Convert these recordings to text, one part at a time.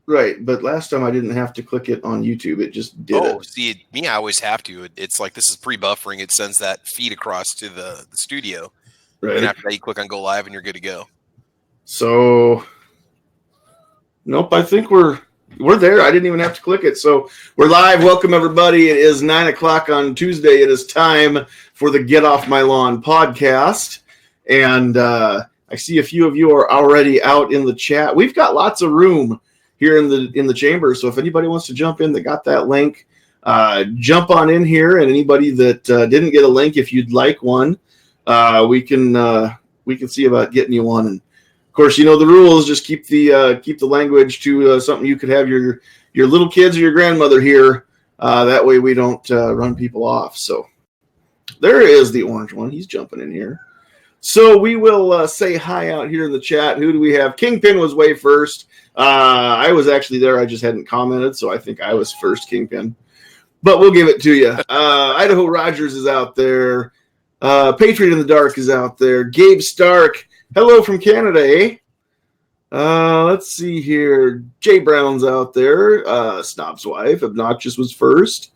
Right, but last time I didn't have to click it on YouTube. It just did Oh, it. see, me, I always have to. It's like this is pre-buffering. It sends that feed across to the studio. And then Right. after that, you click on go live and you're good to go. So, nope, I think we're there. I didn't even have to click it. So we're live. Welcome everybody. It is 9:00 on Tuesday. It is time for the Get Off My Lawn podcast. And I see a few of you are already out in the chat. We've got lots of room here in the chamber. So if anybody wants to jump in that got that link, jump on in here. And anybody that didn't get a link, if you'd like one, we can see about getting you one. And of course, you know the rules. Just keep the language to something you could have your little kids or your grandmother hear. That way we don't run people off. So there is the orange one. He's jumping in here. So we will say hi out here in the chat. Who do we have? Kingpin was way first. I was actually there. I just hadn't commented, so I think I was first, Kingpin. But we'll give it to you. Idaho Rogers is out there. Patriot in the Dark is out there. Gabe Stark. Hello from Canada, eh? Let's see here. Jay Brown's out there. Snob's Wife. Obnoxious was first.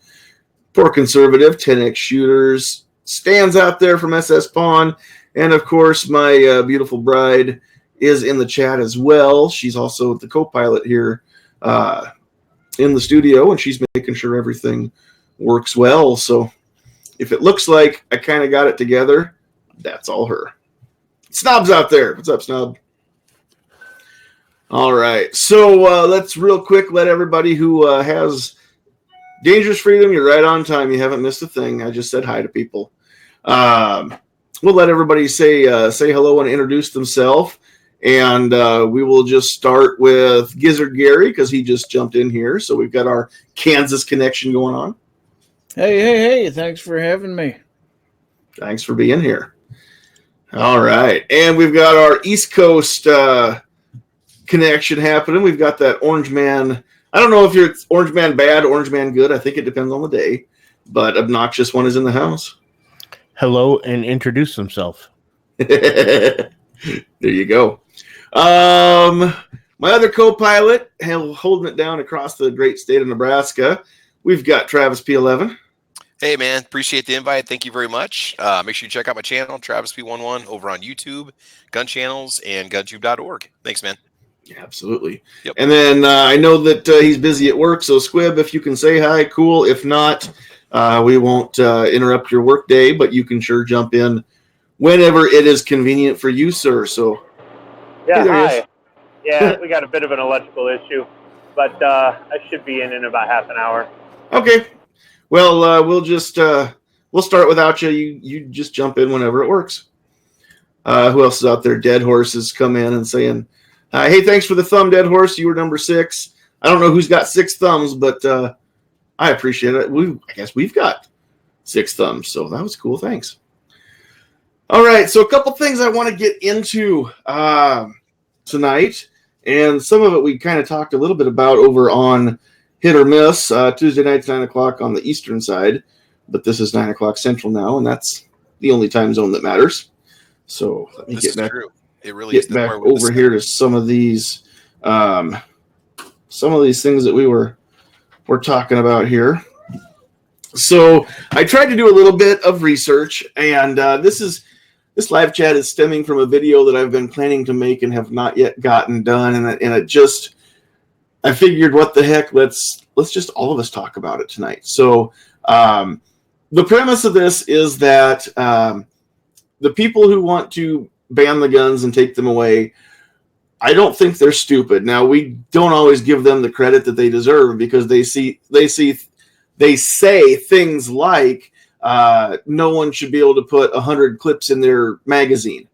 Poor Conservative. 10X Shooters. Stan's out there from SS Pawn. And, of course, my beautiful bride is in the chat as well. She's also the co-pilot here in the studio, and she's making sure everything works well. So if it looks like I kind of got it together, that's all her. Snob's out there. What's up, Snob? All right. So let's real quick let everybody who has Dangerous Freedom, you're right on time. You haven't missed a thing. I just said hi to people. We'll let everybody say hello and introduce themselves. And we will just start with Gizzard Gary because he just jumped in here. So we've got our Kansas connection going on. Hey. Thanks for having me. Thanks for being here. All right. And we've got our East Coast connection happening. We've got that Orange Man. I don't know if you're Orange Man bad, Orange Man good. I think it depends on the day. But Obnoxious One is in the house. Hello, and introduce himself. There you go. My other co-pilot, holding it down across the great state of Nebraska, we've got Travis P11. Hey, man. Appreciate the invite. Thank you very much. Make sure you check out my channel, Travis P11, over on YouTube, Gun Channels, and guntube.org. Thanks, man. Yeah, absolutely. Yep. And then I know that he's busy at work, so Squib, if you can say hi, cool. If not, we won't interrupt your work day, but you can sure jump in whenever it is convenient for you, sir. So, yeah, hey, hi. Yeah, we got a bit of an electrical issue, but I should be in about half an hour. Okay. Well, we'll start without you. You just jump in whenever it works. Who else is out there? Dead Horse has come in and saying, hey, thanks for the thumb, Dead Horse. You were number 6. I don't know who's got 6 thumbs, but I appreciate it. I guess we've got 6 thumbs, so that was cool. Thanks. All right, so a couple things I want to get into tonight, and some of it we kind of talked a little bit about over on Hit or Miss, Tuesday nights, 9 o'clock on the eastern side, but this is 9 o'clock central now, and that's the only time zone that matters. So let me get back, true. It really get back over here to some of these things that we're talking about here. So I tried to do a little bit of research, and this live chat is stemming from a video that I've been planning to make and have not yet gotten done, and I figured, what the heck, let's just all of us talk about it tonight. So the premise of this is that the people who want to ban the guns and take them away, I don't think they're stupid. Now, we don't always give them the credit that they deserve because they say things like no one should be able to put 100 clips in their magazine,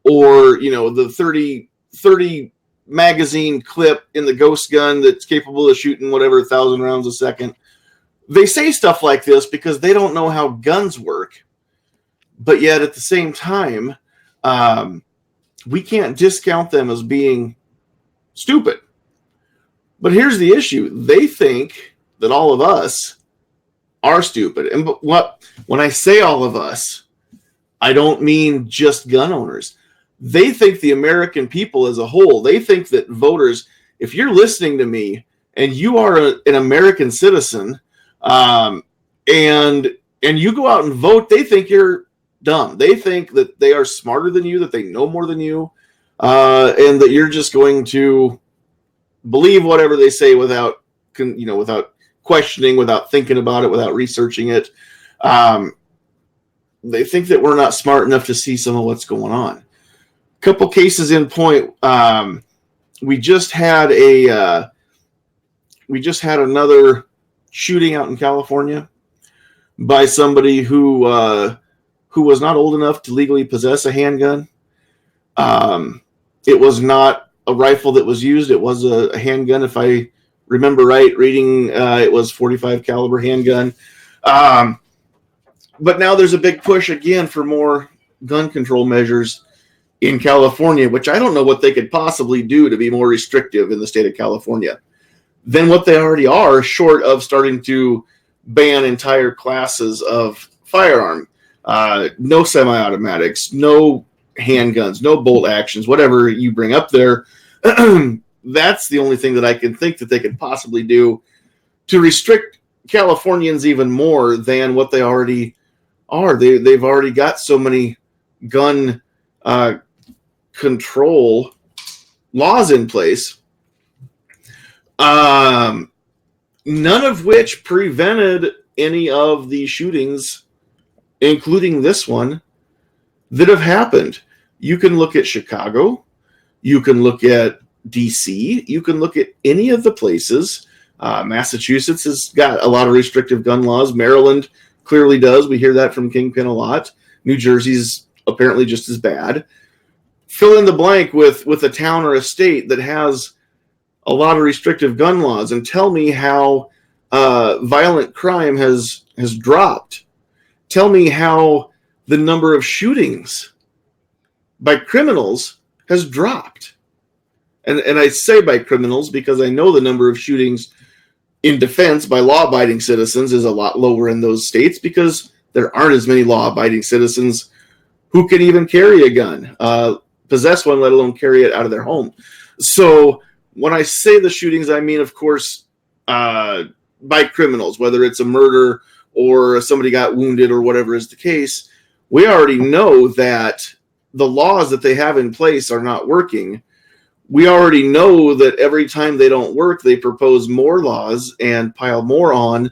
or the 30 magazine clip in the ghost gun that's capable of shooting whatever 1,000 rounds a second. They say stuff like this because they don't know how guns work, but yet at the same time, we can't discount them as being stupid. But here's the issue. They think that all of us are stupid. And when I say all of us, I don't mean just gun owners. They think the American people as a whole, they think that voters if you're listening to me and you are an American citizen, and you go out and vote, they think you're dumb. They think that they are smarter than you, that they know more than you, and that you're just going to believe whatever they say without questioning, without thinking about it, without researching it. They think that we're not smart enough to see some of what's going on. Couple cases in point. We just had another shooting out in California by somebody who was not old enough to legally possess a handgun. It was not a rifle that was used. It was a handgun, if I remember right. Reading, it was .45 caliber handgun. But now there's a big push again for more gun control measures in California, which I don't know what they could possibly do to be more restrictive in the state of California than what they already are, short of starting to ban entire classes of firearm. No semi-automatics, no handguns, no bolt actions, whatever you bring up there. That's the only thing that I can think that they could possibly do to restrict Californians even more than what they already are. They've already got so many gun control laws in place, none of which prevented any of the shootings, including this one, that have happened. You can look at Chicago, you can look at DC, you can look at any of the places. Massachusetts has got a lot of restrictive gun laws. Maryland clearly does. We hear that from Kingpin a lot. New Jersey's apparently just as bad. Fill in the blank with a town or a state that has a lot of restrictive gun laws and tell me how violent crime has dropped. Tell me how the number of shootings by criminals has dropped. And I say by criminals because I know the number of shootings in defense by law-abiding citizens is a lot lower in those states because there aren't as many law-abiding citizens who can even carry a gun, possess one, let alone carry it out of their home. So when I say the shootings, I mean, of course, by criminals, whether it's a murder or somebody got wounded or whatever is the case. We already know that the laws that they have in place are not working. We already know that every time they don't work, they propose more laws and pile more on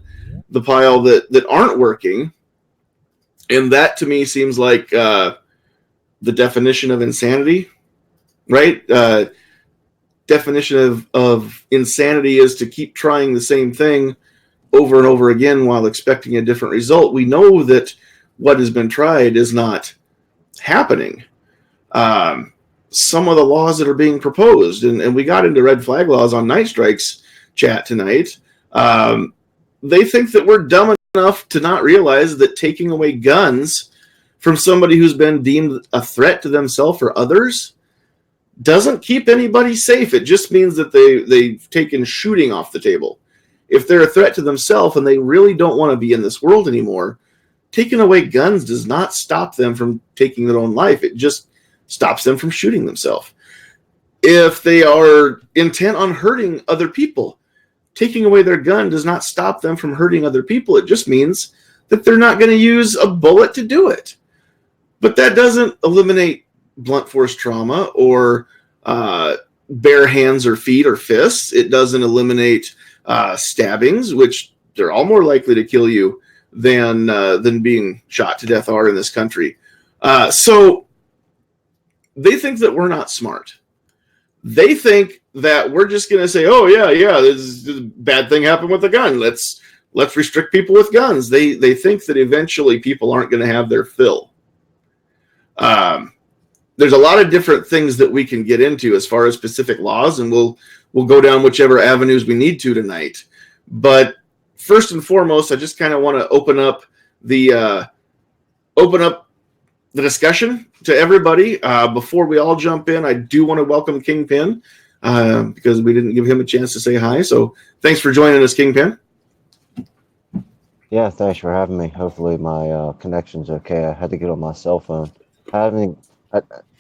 the pile that aren't working. And that to me seems like the definition of insanity, right? Definition of insanity is to keep trying the same thing over and over again while expecting a different result. We know that what has been tried is not happening. Some of the laws that are being proposed, and we got into red flag laws on Night Strikes chat tonight. They think that we're dumb enough to not realize that taking away guns from somebody who's been deemed a threat to themselves or others doesn't keep anybody safe. It just means that they've taken shooting off the table. If they're a threat to themselves and they really don't want to be in this world anymore, taking away guns does not stop them from taking their own life. It just stops them from shooting themselves. If they are intent on hurting other people, taking away their gun does not stop them from hurting other people. It just means that they're not going to use a bullet to do it. But that doesn't eliminate blunt force trauma or bare hands or feet or fists. It doesn't eliminate stabbings, which they're all more likely to kill you than being shot to death are in this country. So they think that we're not smart. They think that we're just going to say, "Oh yeah, this bad thing happened with a gun. Let's restrict people with guns." They think that eventually people aren't going to have their fill. There's a lot of different things that we can get into as far as specific laws, and we'll go down whichever avenues we need to tonight. But first and foremost, I just kind of want to open up the discussion to everybody. Before we all jump in, I do want to welcome Kingpin because we didn't give him a chance to say hi. So thanks for joining us, Kingpin. Yeah, thanks for having me. Hopefully my connection's okay. I had to get on my cell phone.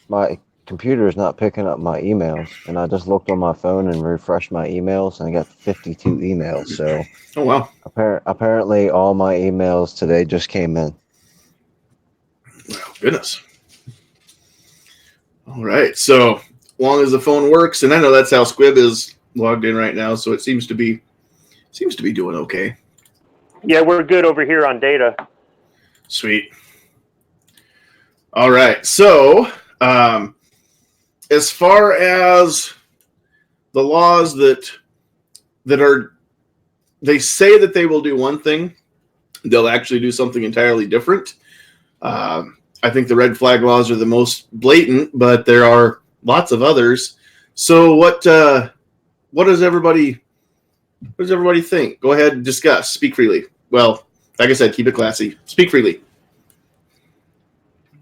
My computer is not picking up my emails, and I just looked on my phone and refreshed my emails, and I got 52 emails. So, Oh wow! apparently, all my emails today just came in. Oh, goodness. All right. So long as the phone works, and I know that's how Squib is logged in right now, so it seems to be doing okay. Yeah, we're good over here on data. Sweet. All right. So, as far as the laws that are, they say that they will do one thing, they'll actually do something entirely different. I think the red flag laws are the most blatant, but there are lots of others. So, what does everybody think? Go ahead and discuss. Speak freely. Well, like I said, keep it classy. Speak freely.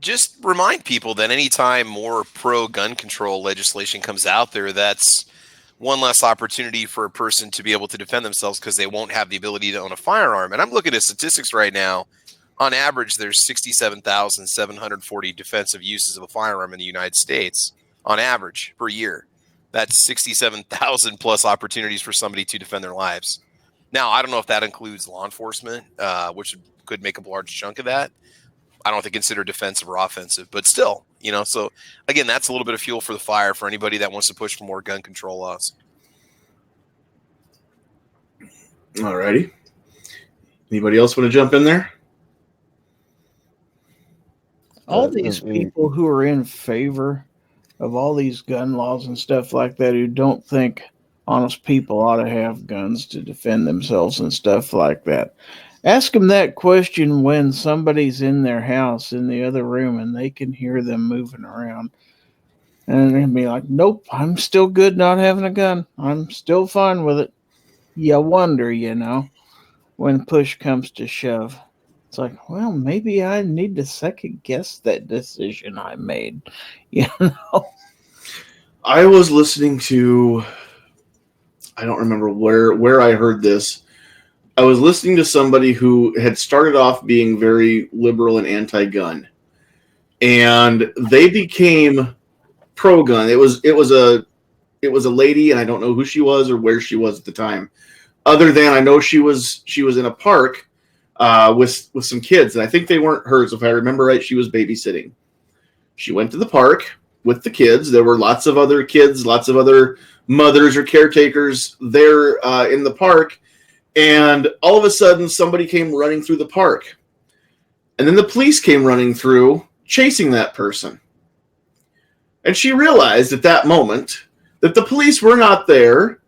Just remind people that anytime more pro-gun control legislation comes out there, that's one less opportunity for a person to be able to defend themselves because they won't have the ability to own a firearm. And I'm looking at statistics right now. On average, there's 67,740 defensive uses of a firearm in the United States on average per year. That's 67,000 plus opportunities for somebody to defend their lives. Now, I don't know if that includes law enforcement, which could make a large chunk of that. I don't know if they consider defensive or offensive, but still, so again, that's a little bit of fuel for the fire for anybody that wants to push for more gun control laws. All righty. Anybody else want to jump in there? All these people who are in favor of all these gun laws and stuff like that, who don't think honest people ought to have guns to defend themselves and stuff like that, ask them that question when somebody's in their house in the other room and they can hear them moving around. And they'll be like, nope, I'm still good not having a gun. I'm still fine with it. You wonder, when push comes to shove. It's like, well, maybe I need to second guess that decision I made. I was listening to, I don't remember where I heard this. I was listening to somebody who had started off being very liberal and anti-gun, and they became pro-gun. It was a lady, and I don't know who she was or where she was at the time. Other than I know she was in a park with some kids, and I think they weren't hers. If I remember right, she was babysitting. She went to the park with the kids. There were lots of other kids, lots of other mothers or caretakers there in the park. And all of a sudden, somebody came running through the park. And then the police came running through, chasing that person. And she realized at that moment that the police were not there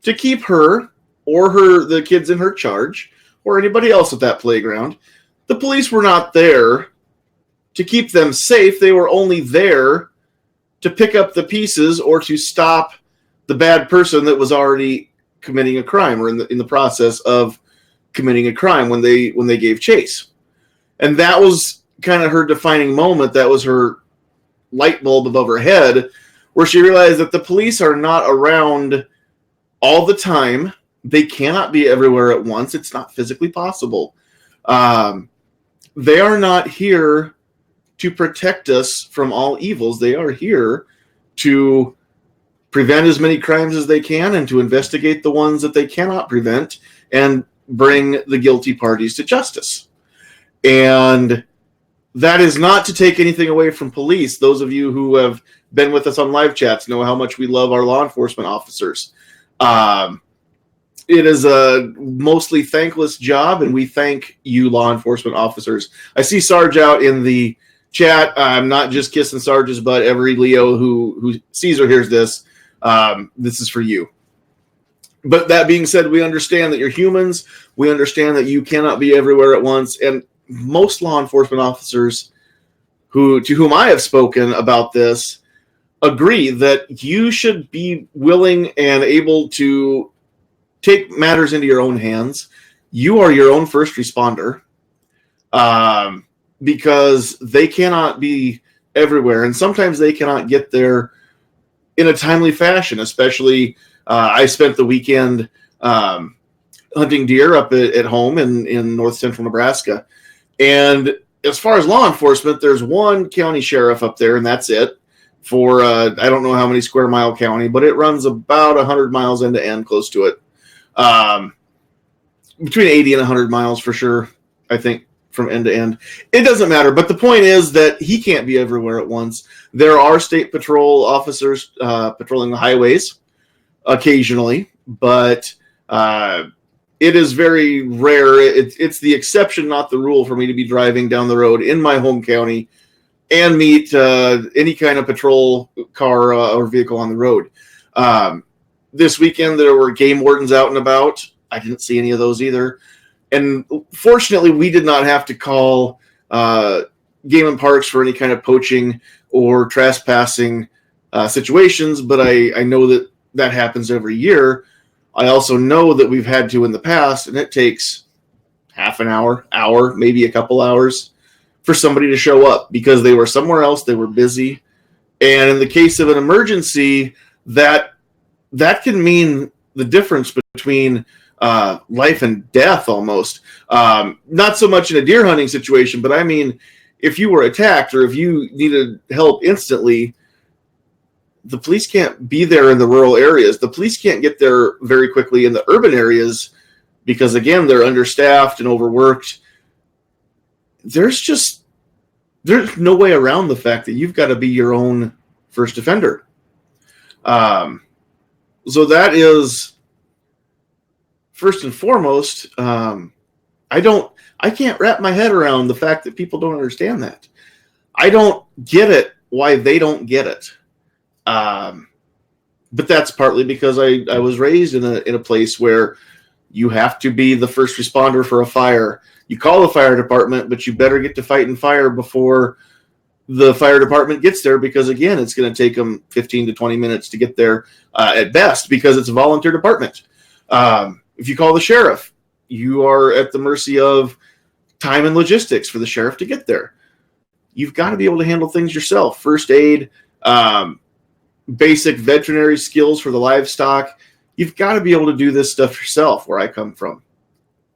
to keep her or the kids in her charge or anybody else at that playground. The police were not there to keep them safe. They were only there to pick up the pieces or to stop the bad person that was already committing a crime or in the process of committing a crime when they gave chase. And that was kind of her defining moment. That was her light bulb above her head, where she realized that the police are not around all the time. They cannot be everywhere at once. It's not physically possible. They are not here to protect us from all evils. They are here to prevent as many crimes as they can and to investigate the ones that they cannot prevent and bring the guilty parties to justice. And that is not to take anything away from police. Those of you who have been with us on live chats know how much we love our law enforcement officers. It is a mostly thankless job, and we thank you, law enforcement officers. I see Sarge out in the chat. I'm not just kissing Sarge's butt. Every Leo who sees or hears this, this is for you. But that being said, we understand that you're humans. We understand that you cannot be everywhere at once. And most law enforcement officers to whom I have spoken about this agree that you should be willing and able to take matters into your own hands. You are your own first responder because they cannot be everywhere. And sometimes they cannot get there in a timely fashion, especially I spent the weekend hunting deer up at home in north central Nebraska. And as far as law enforcement, there's one county sheriff up there, and that's it. for I don't know how many square mile county, but it runs about 100 miles end to end, close to it. Between 80 and 100 miles for sure, I think, from end to end. It doesn't matter, but the point is that he can't be everywhere at once. There are state patrol officers patrolling the highways occasionally, but it is very rare. It's the exception, not the rule, for me to be driving down the road in my home county and meet any kind of patrol car or vehicle on the road. This weekend, there were game wardens out and about. I didn't see any of those either. And fortunately, we did not have to call Game and Parks for any kind of poaching or trespassing situations, but I know that happens every year. I also know that we've had to in the past, and it takes half an hour, maybe a couple hours for somebody to show up because they were somewhere else, they were busy. And in the case of an emergency, that can mean the difference between life and death almost. Not so much in a deer hunting situation, but I mean, if you were attacked or if you needed help instantly, the police can't be there in the rural areas. The police can't get there very quickly in the urban areas because, again, they're understaffed and overworked. There's no way around the fact that you've got to be your own first defender. So that is first and foremost. I can't wrap my head around the fact that people don't understand that. I don't get it why they don't get it. But that's partly because I was raised in a place where you have to be the first responder for a fire. You call the fire department, but you better get to fighting fire before the fire department gets there because, again, it's going to take them 15 to 20 minutes to get there at best because it's a volunteer department. If you call the sheriff, you are at the mercy of time and logistics for the sheriff to get there. You've got to be able to handle things yourself. First aid, basic veterinary skills for the livestock. You've got to be able to do this stuff yourself where I come from.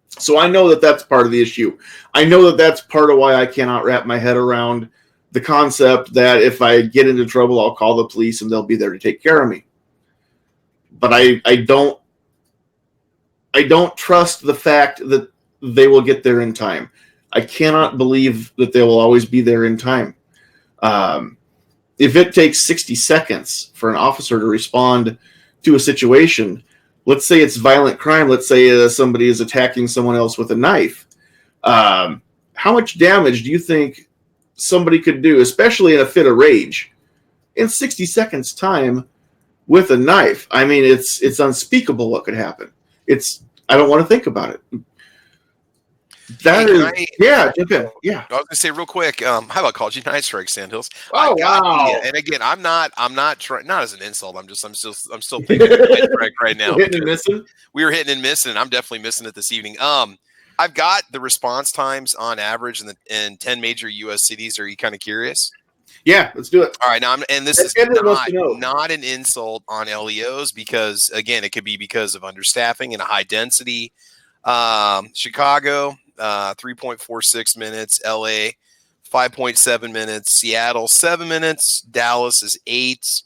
So I know that that's part of the issue. I know that that's part of why I cannot wrap my head around the concept that if I get into trouble, I'll call the police and they'll be there to take care of me. But I don't trust the fact that they will get there in time. I cannot believe that they will always be there in time. If it takes 60 seconds for an officer to respond to a situation, let's say it's violent crime. Let's say somebody is attacking someone else with a knife. How much damage do you think somebody could do, especially in a fit of rage, in 60 seconds time with a knife? I mean, it's unspeakable what could happen. I don't want to think about it. Yeah. I was going to say real quick. How about called you Night Strike, Sandhills? Oh, wow! And again, I'm not trying, not as an insult. I'm still thinking of Night Strike right now. Hitting and missing. We were hitting and missing. I'm definitely missing it this evening. I've got the response times on average in 10 major U.S. cities. Are you kind of curious? Yeah, let's do it. All right, this is not an insult on LEOs because, again, it could be because of understaffing and a high density. Chicago, 3.46 minutes. LA, 5.7 minutes. Seattle, 7 minutes. Dallas is 8.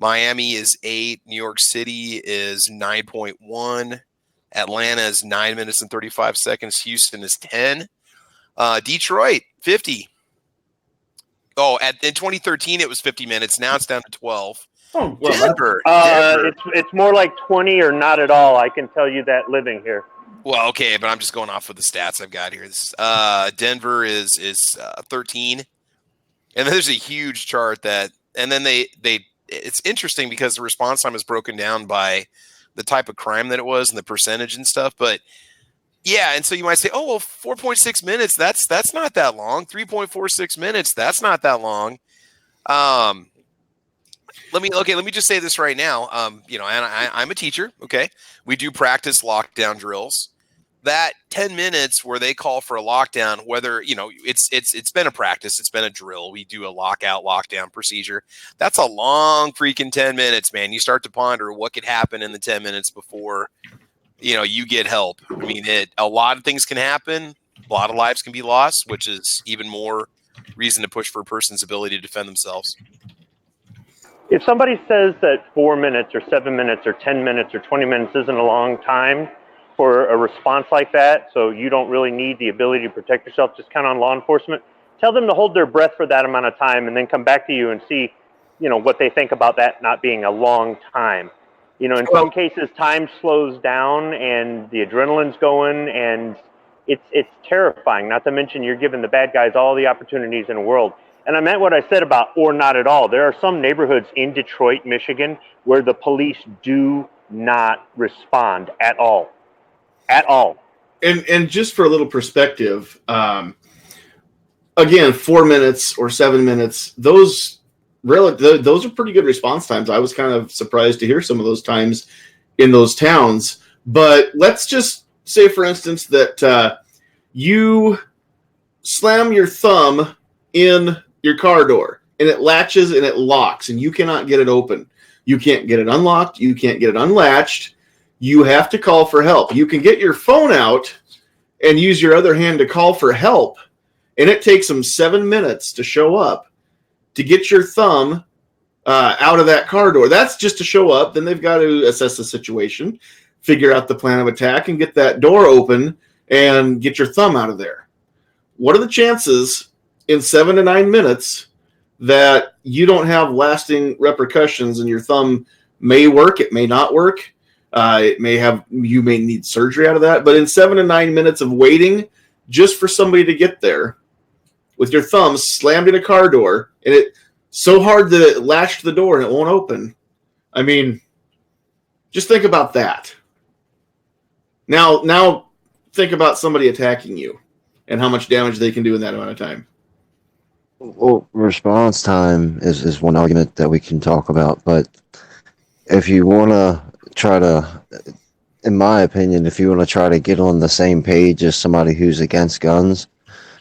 Miami is 8. New York City is 9.1. Atlanta is 9 minutes and 35 seconds. Houston is 10. Detroit, 50. Oh, in 2013, it was 50 minutes. Now it's down to 12. Oh, well, Denver. It's more like 20 or not at all. I can tell you that living here. Well, okay, but I'm just going off with the stats I've got here. Denver is 13, and then there's a huge chart and then they it's interesting because the response time is broken down by the type of crime that it was and the percentage and stuff. But yeah, and so you might say, oh well, 4.6 minutes. That's not that long. 3.46 minutes. That's not that long. Let me just say this right now. And I'm a teacher. Okay, we do practice lockdown drills. That 10 minutes where they call for a lockdown, whether it's been a practice, it's been a drill. We do a lockdown procedure. That's a long freaking 10 minutes, man. You start to ponder what could happen in the 10 minutes before you get help. I mean, a lot of things can happen. A lot of lives can be lost, which is even more reason to push for a person's ability to defend themselves. If somebody says that 4 minutes or 7 minutes or 10 minutes or 20 minutes isn't a long time for a response like that, so you don't really need the ability to protect yourself, just count on law enforcement, tell them to hold their breath for that amount of time and then come back to you and see, what they think about that not being a long time. In some cases, time slows down and the adrenaline's going, and it's terrifying. Not to mention you're giving the bad guys all the opportunities in the world. And I meant what I said about or not at all. There are some neighborhoods in Detroit, Michigan, where the police do not respond at all. At all. And just for a little perspective, again, 4 minutes or 7 minutes, those are pretty good response times. I was kind of surprised to hear some of those times in those towns. But let's just say, for instance, that you slam your thumb in your car door and it latches and it locks and you cannot get it open. You can't get it unlocked. You can't get it unlatched. You have to call for help. You can get your phone out and use your other hand to call for help. And it takes them 7 minutes to show up to get your thumb out of that car door. That's just to show up. Then they've got to assess the situation, figure out the plan of attack, and get that door open and get your thumb out of there. What are the chances in 7 to 9 minutes that you don't have lasting repercussions and your thumb may work, it may not work, you may need surgery out of that, but in 7 to 9 minutes of waiting just for somebody to get there with your thumb slammed in a car door and it so hard that it latched the door and it won't open. I mean, just think about that. Now think about somebody attacking you and how much damage they can do in that amount of time. Well, response time is one argument that we can talk about, but if you want to try to, in my opinion, if you want to try to get on the same page as somebody who's against guns,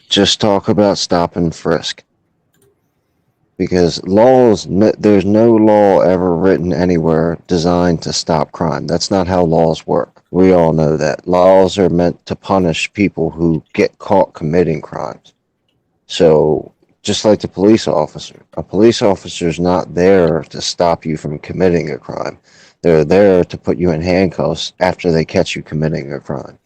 just talk about stop and frisk. Because there's no law ever written anywhere designed to stop crime. That's not how laws work. We all know that. Laws are meant to punish people who get caught committing crimes. So, just like the police officer, a police officer is not there to stop you from committing a crime. They're there to put you in handcuffs after they catch you committing a crime.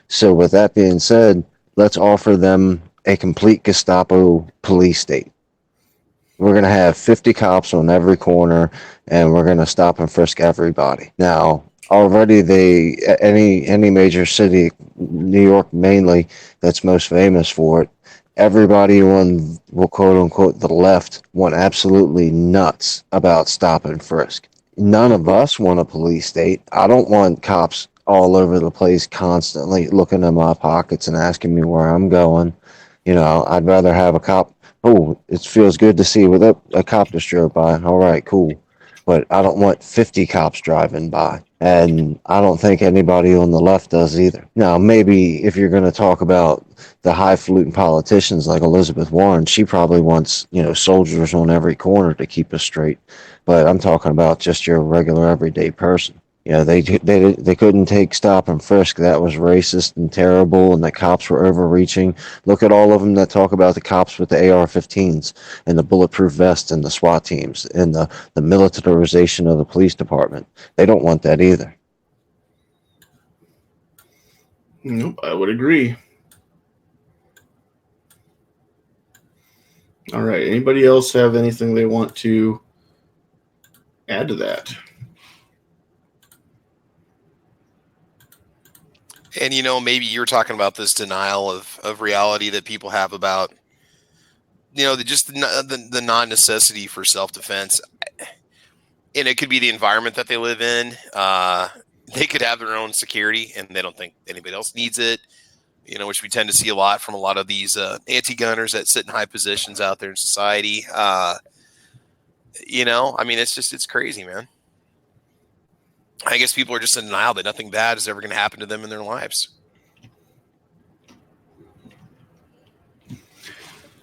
So with that being said, let's offer them a complete Gestapo police state. We're going to have 50 cops on every corner, and we're going to stop and frisk everybody. Now, already any major city, New York mainly, that's most famous for it, everybody on, well, quote unquote, the left went absolutely nuts about stop and frisk. None of us want a police state. I don't want cops all over the place constantly looking in my pockets and asking me where I'm going. I'd rather have a cop. Oh, it feels good to see with a cop just drove by. All right, cool. But I don't want 50 cops driving by. And I don't think anybody on the left does either. Now, maybe if you're going to talk about the highfalutin politicians like Elizabeth Warren, she probably wants, soldiers on every corner to keep us straight. But I'm talking about just your regular everyday person. They couldn't take stop and frisk. That was racist and terrible, and the cops were overreaching. Look at all of them that talk about the cops with the AR-15s and the bulletproof vests and the SWAT teams and the militarization of the police department. They don't want that either. Nope, I would agree. All right. Anybody else have anything they want to add to that? And, maybe you're talking about this denial of reality that people have about, the non-necessity for self-defense. And it could be the environment that they live in. They could have their own security and they don't think anybody else needs it, which we tend to see a lot from a lot of these anti-gunners that sit in high positions out there in society. It's crazy, man. I guess people are just in denial that nothing bad is ever going to happen to them in their lives.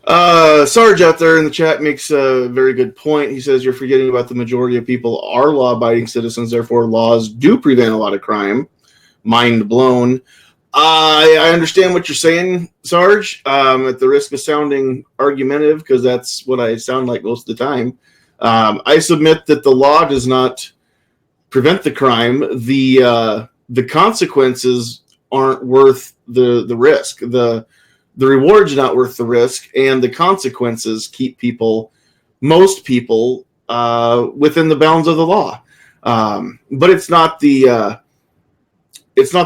Sarge out there in the chat makes a very good point. He says you're forgetting about the majority of people are law-abiding citizens, therefore laws do prevent a lot of crime. Mind blown. I understand what you're saying, Sarge, at the risk of sounding argumentative, because that's what I sound like most of the time. I submit that the law does not prevent the crime. The consequences aren't worth the risk. The reward's not worth the risk, and the consequences keep most people, within the bounds of the law. But it's not the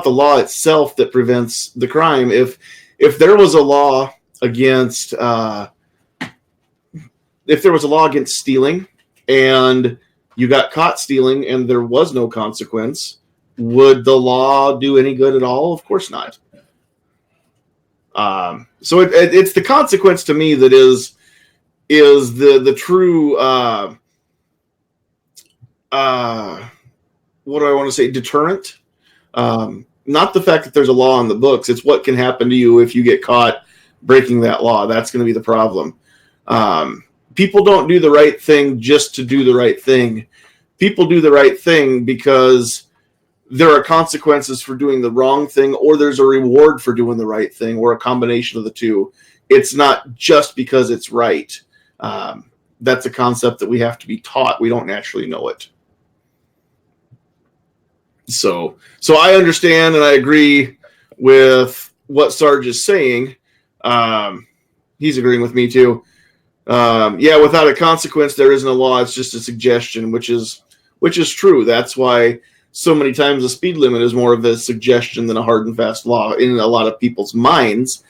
law itself that prevents the crime. If there was a law against stealing, and you got caught stealing and there was no consequence, would the law do any good at all? Of course not. So it's the consequence to me that is the true what do I want to say, deterrent. Not the fact that there's a law on the books. It's what can happen to you if you get caught breaking that law. That's going to be the problem. People don't do the right thing just to do the right thing. People do the right thing because there are consequences for doing the wrong thing, or there's a reward for doing the right thing, or a combination of the two. It's not just because it's right. That's a concept that we have to be taught. We don't naturally know it. So I understand and I agree with what Sarge is saying. He's agreeing with me too. Without a consequence, there isn't a law. It's just a suggestion, which is true. That's why so many times the speed limit is more of a suggestion than a hard and fast law in a lot of people's minds,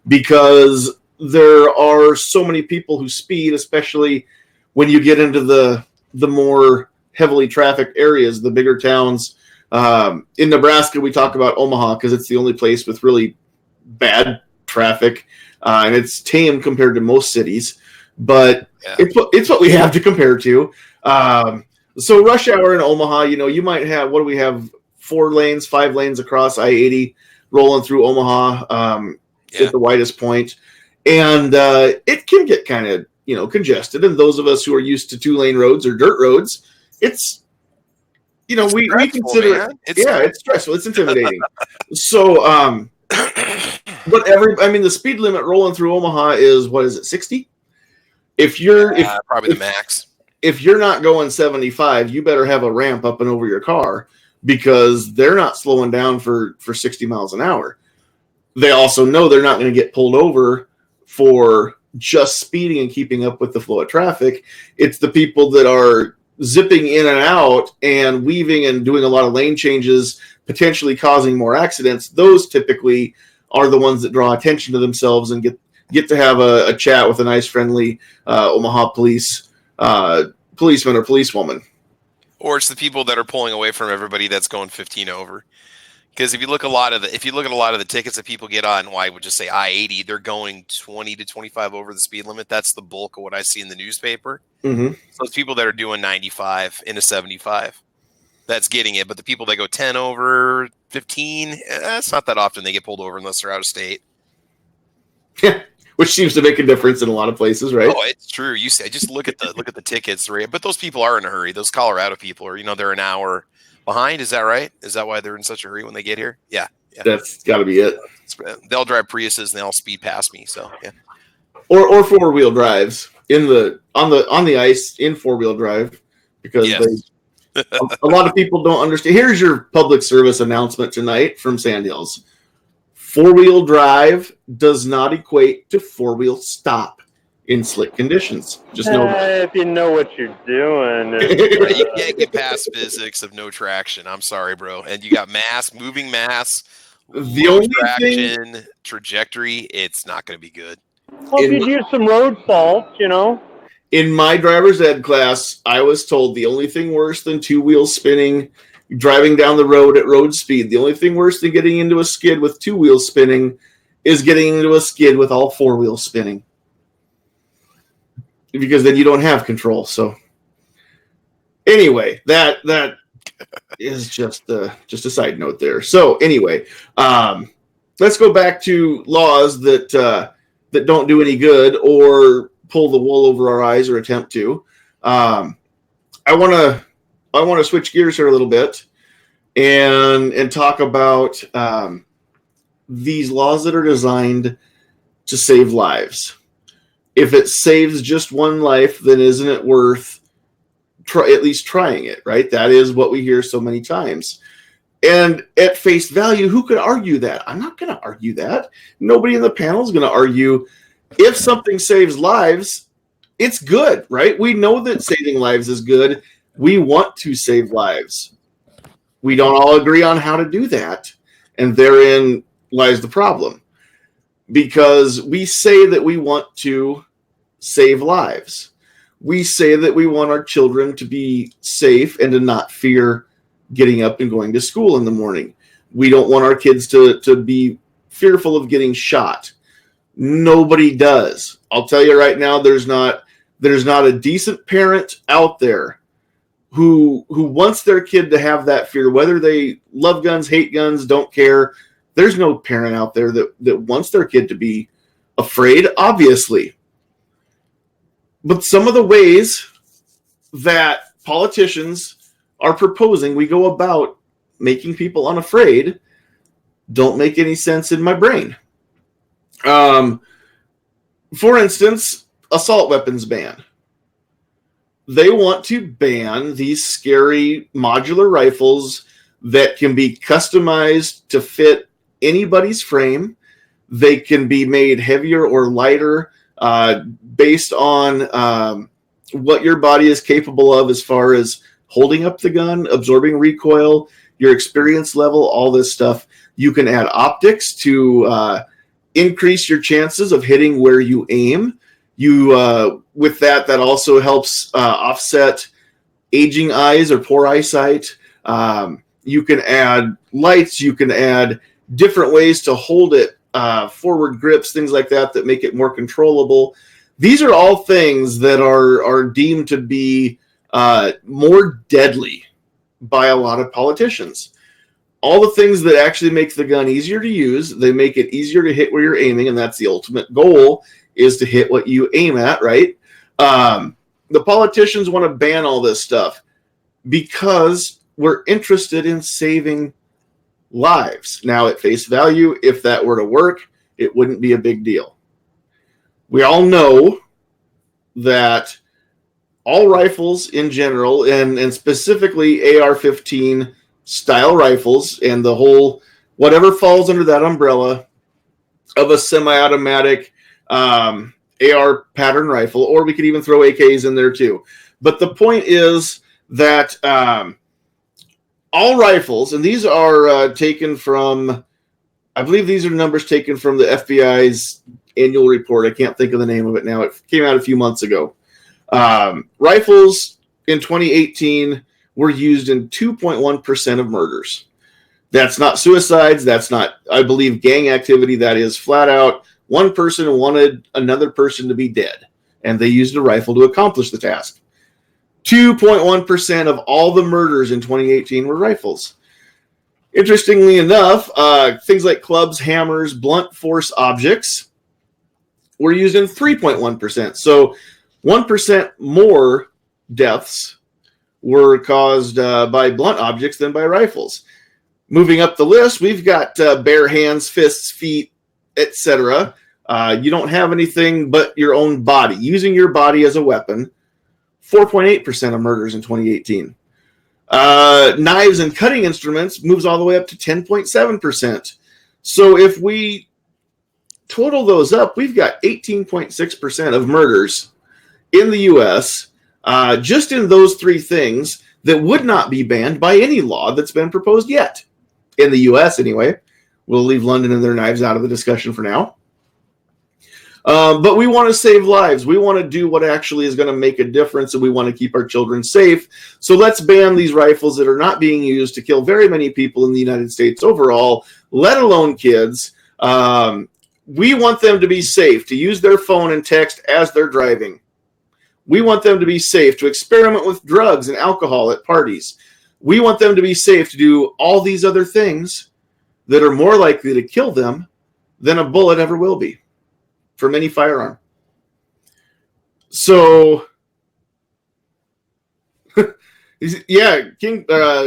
because there are so many people who speed, especially when you get into the more heavily trafficked areas, the bigger towns. In Nebraska, we talk about Omaha because it's the only place with really bad traffic, and it's tame compared to most cities. But it's what we have to compare to. So rush hour in Omaha, you might have, what do we have, 4 lanes, 5 lanes across I-80 rolling through Omaha at the widest point. And it can get kind of, congested. And those of us who are used to 2-lane roads or dirt roads, it's we consider it. It's stressful. It's intimidating. So, but the speed limit rolling through Omaha is, what is it, 60? Probably the max. If you're not going 75, you better have a ramp up and over your car, because they're not slowing down for 60 miles an hour. They also know they're not going to get pulled over for just speeding and keeping up with the flow of traffic. It's the people that are zipping in and out and weaving and doing a lot of lane changes, potentially causing more accidents. Those typically are the ones that draw attention to themselves and get to have a chat with a nice, friendly Omaha policeman or policewoman. Or it's the people that are pulling away from everybody that's going 15 over. Because if you look at a lot of the tickets that people get on, I would just say I-80, they're going 20 to 25 over the speed limit. That's the bulk of what I see in the newspaper. Mm-hmm. So it's people that are doing 95 into 75. That's getting it. But the people that go 10 over 15, it's not that often they get pulled over unless they're out of state. Yeah, which seems to make a difference in a lot of places, right? Oh, it's true. You say, just look at the tickets, right? But those people are in a hurry. Those Colorado people are, they're an hour behind. Is that right? Is that why they're in such a hurry when they get here? Yeah. That's got to be it. They'll drive Priuses and they'll speed past me. So yeah. Or 4-wheel drives on the ice in 4-wheel drive, because a lot of people don't understand. Here's your public service announcement tonight from Sandhills. 4-wheel drive does not equate to 4-wheel stop in slick conditions. Just know that. If you know what you're doing. You can't get past physics of no traction. I'm sorry, bro. And you got moving mass, the only traction, trajectory. It's not going to be good. Well, if you'd use some road salt, In my driver's ed class, I was told the only thing worse than 2 wheels spinning, driving down the road at road speed, the only thing worse than getting into a skid with 2 wheels spinning is getting into a skid with all 4 wheels spinning. Because then you don't have control. So anyway, that is just a side note there. So anyway, let's go back to laws that don't do any good or pull the wool over our eyes or attempt to. I want to switch gears here a little bit and talk about these laws that are designed to save lives. If it saves just one life, then isn't it worth at least trying it, right? That is what we hear so many times. And at face value, who could argue that? I'm not going to argue that. Nobody in the panel is going to argue. If something saves lives, it's good, right? We know that saving lives is good. We want to save lives. We don't all agree on how to do that. And therein lies the problem. Because we say that we want to save lives. We say that we want our children to be safe and to not fear getting up and going to school in the morning. We don't want our kids to be fearful of getting shot. Nobody does. I'll tell you right now, there's not a decent parent out there who wants their kid to have that fear, whether they love guns, hate guns, don't care. There's no parent out there that wants their kid to be afraid, obviously. But some of the ways that politicians are proposing we go about making people unafraid don't make any sense in my brain. For instance, assault weapons ban. They want to ban these scary modular rifles that can be customized to fit anybody's frame. They can be made heavier or lighter based on what your body is capable of as far as holding up the gun, absorbing recoil, your experience level, all this stuff. You can add optics to increase your chances of hitting where you aim. With that also helps offset aging eyes or poor eyesight. You can add lights. You can add different ways to hold it, forward grips, things like that make it more controllable. These are all things that are deemed to be more deadly by a lot of politicians. All the things that actually make the gun easier to use, they make it easier to hit where you're aiming, and that's the ultimate goal, is to hit what you aim at, right? The politicians want to ban all this stuff because we're interested in saving lives. Now, at face value, if that were to work, it wouldn't be a big deal. We all know that all rifles in general, and specifically AR-15 style rifles, and the whole whatever falls under that umbrella of a semi-automatic AR pattern rifle, or we could even throw AKs in there too. But the point is that all rifles, and these are taken from, I believe these are numbers taken from the FBI's annual report. I can't think of the name of it now. It came out a few months ago. Rifles in 2018 were used in 2.1% of murders. That's not suicides. That's not, I believe, gang activity. That is flat out one person wanted another person to be dead, and they used a rifle to accomplish the task. 2.1% of all the murders in 2018 were rifles. Interestingly enough, things like clubs, hammers, blunt force objects were used in 3.1%. So 1% more deaths were caused by blunt objects than by rifles. Moving up the list, we've got bare hands, fists, feet, etc. You don't have anything but your own body. Using your body as a weapon, 4.8% of murders in 2018. Knives and cutting instruments moves all the way up to 10.7%. So if we total those up, we've got 18.6% of murders in the U.S. Just in those three things that would not be banned by any law that's been proposed yet. In the U.S. anyway. We'll leave London and their knives out of the discussion for now. But we want to save lives. We want to do what actually is going to make a difference, and we want to keep our children safe. So let's ban these rifles that are not being used to kill very many people in the United States overall, let alone kids. We want them to be safe, to use their phone and text as they're driving. We want them to be safe to experiment with drugs and alcohol at parties. We want them to be safe to do all these other things that are more likely to kill them than a bullet ever will be from any firearm. So, yeah,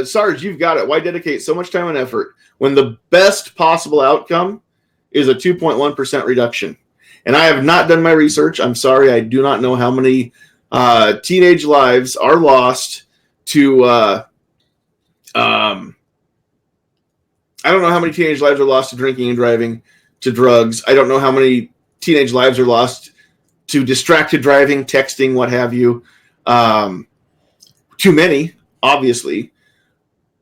Sarge, you've got it. Why dedicate so much time and effort when the best possible outcome is a 2.1% reduction? And I have not done my research. I'm sorry, I do not know how many teenage lives are lost to I don't know how many teenage lives are lost to drinking and driving, to drugs. I don't know how many teenage lives are lost to distracted driving, texting, what have you. Too many, obviously.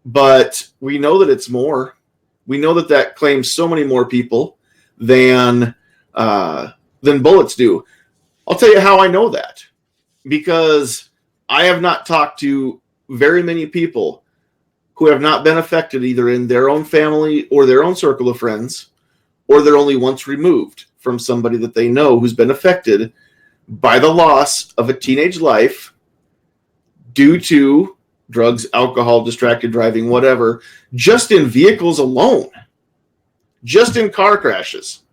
But we know that it's more. We know that claims so many more people than bullets do. I'll tell you how I know that. Because I have not talked to very many people who have not been affected either in their own family or their own circle of friends, or they're only once removed from somebody that they know who's been affected by the loss of a teenage life due to drugs, alcohol, distracted driving, whatever, just in vehicles alone, just in car crashes,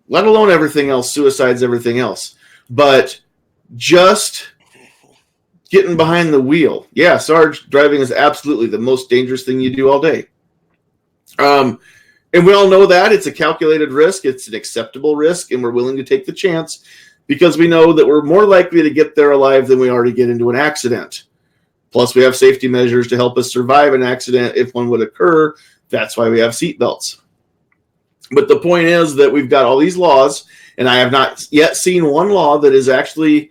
let alone everything else, suicides, everything else. But just getting behind the wheel. Yeah, Sarge, driving is absolutely the most dangerous thing you do all day. And we all know that. It's a calculated risk. It's an acceptable risk, and we're willing to take the chance because we know that we're more likely to get there alive than we are to get into an accident. Plus, we have safety measures to help us survive an accident if one would occur. That's why we have seatbelts. But the point is that we've got all these laws, and I have not yet seen one law that is actually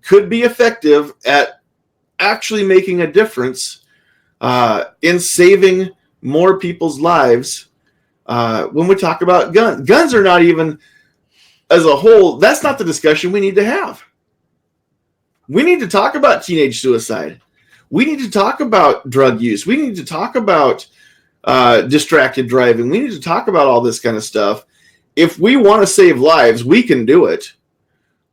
could be effective at actually making a difference in saving more people's lives. When we talk about guns are not even, as a whole, that's not the discussion we need to have. We need to talk about teenage suicide. We need to talk about drug use. We need to talk about distracted driving. We need to talk about all this kind of stuff. If we want to save lives, we can do it.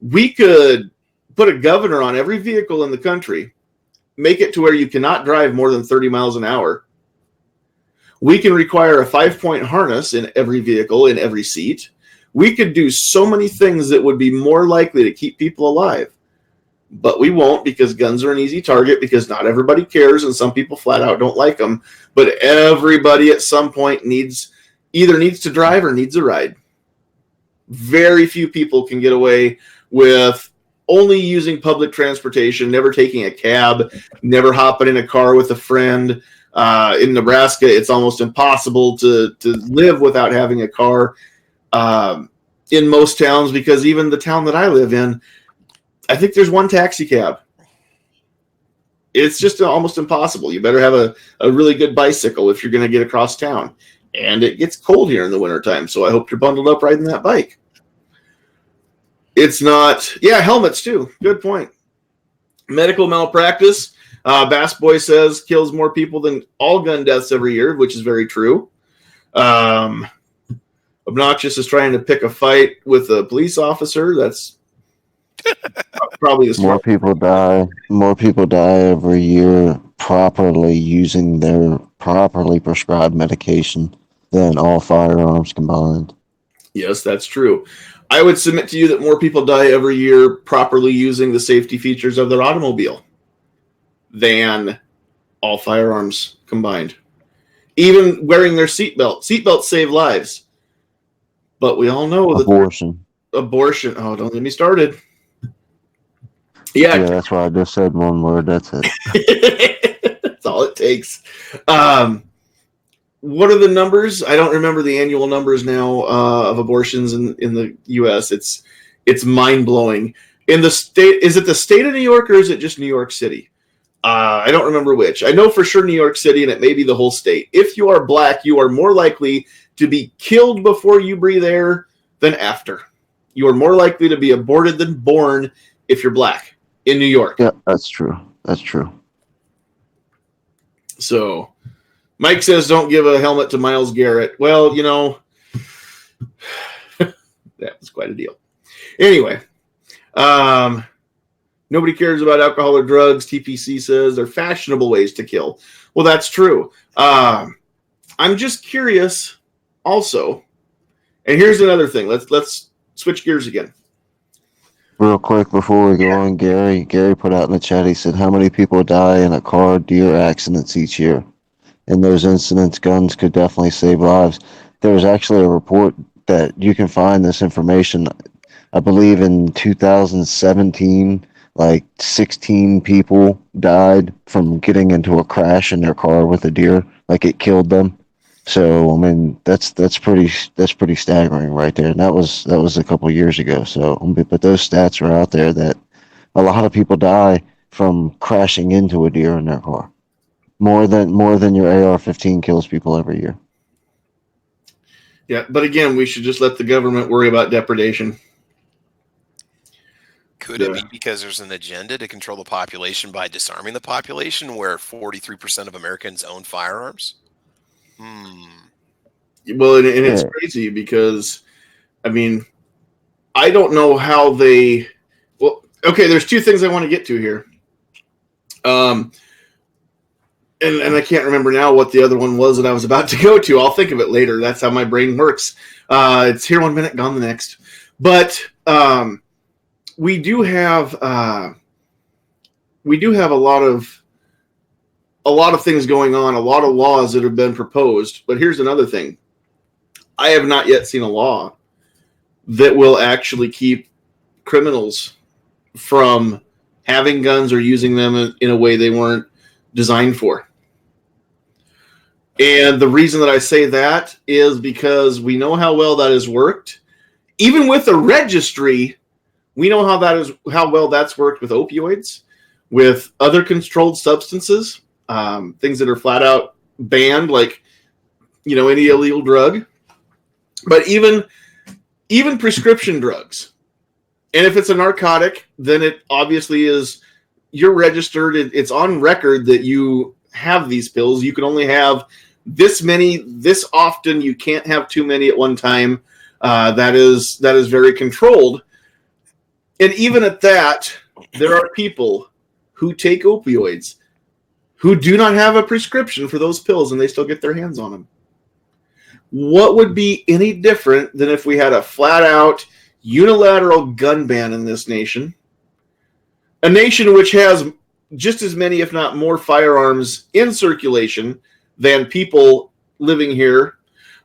We could put a governor on every vehicle in the country, make it to where you cannot drive more than 30 miles an hour. We can require a 5-point harness in every vehicle, in every seat. We could do so many things that would be more likely to keep people alive. But we won't, because guns are an easy target, because not everybody cares, and some people flat out don't like them. But everybody at some point either needs to drive or needs a ride. Very few people can get away with only using public transportation, never taking a cab, never hopping in a car with a friend. In Nebraska, it's almost impossible to live without having a car in most towns, because even the town that I live in, I think there's one taxi cab. It's just almost impossible. You better have a really good bicycle if you're going to get across town. And it gets cold here in the wintertime, so I hope you're bundled up riding that bike. It's not, helmets too. Good point. Medical malpractice, Bass Boy says, kills more people than all gun deaths every year, which is very true. Obnoxious is trying to pick a fight with a police officer. That's probably the More people die every year properly using their properly prescribed medication than all firearms combined. Yes, that's true. I would submit to you that more people die every year properly using the safety features of their automobile than all firearms combined. Even wearing their seatbelt. Seatbelts save lives. But we all know that abortion. Oh, don't get me started. Yeah, that's why I just said one word. That's it. That's all it takes. What are the numbers? I don't remember the annual numbers now of abortions in the U.S. It's mind-blowing. In the state, is it the state of New York, or is it just New York City? I don't remember which. I know for sure New York City, and it may be the whole state. If you are black, you are more likely to be killed before you breathe air than after. You are more likely to be aborted than born if you're black in New York. Yeah, that's true. That's true. So Mike says, don't give a helmet to Myles Garrett. Well, that was quite a deal. Anyway, nobody cares about alcohol or drugs. TPC says they're fashionable ways to kill. Well, that's true. I'm just curious also. And here's another thing. Let's switch gears again. Real quick before we go on, Gary put out in the chat, he said, how many people die in a car deer accidents each year? In those incidents, guns could definitely save lives. There was actually a report that you can find this information I believe in 2017, like 16 people died from getting into a crash in their car with a deer. Like it killed them. So I mean, that's pretty staggering right there. And that was a couple years ago. So, but those stats are out there that a lot of people die from crashing into a deer in their car. More than your AR-15 kills people every year. Yeah, but again, we should just let the government worry about depredation. Could it be because there's an agenda to control the population by disarming the population, where 43% of Americans own firearms? Well, and it's crazy because, I mean, I don't know how they. Well, okay, there's two things I want to get to here. And I can't remember now what the other one was that I was about to go to. I'll think of it later. That's how my brain works. It's here 1 minute, gone the next. But we do have a lot of things going on, a lot of laws that have been proposed. But here's another thing. I have not yet seen a law that will actually keep criminals from having guns or using them in a way they weren't designed for. And the reason that I say that is because we know how well that has worked. Even with a registry, we know how well that's worked with opioids, with other controlled substances, things that are flat out banned, like any illegal drug. But even prescription drugs, and if it's a narcotic, then it obviously is. You're registered. It's on record that you have these pills. You can only have this many, this often. You can't have too many at one time. That is very controlled. And even at that, there are people who take opioids who do not have a prescription for those pills, and they still get their hands on them. What would be any different than if we had a flat-out unilateral gun ban in this nation? A nation which has just as many, if not more, firearms in circulation than people living here.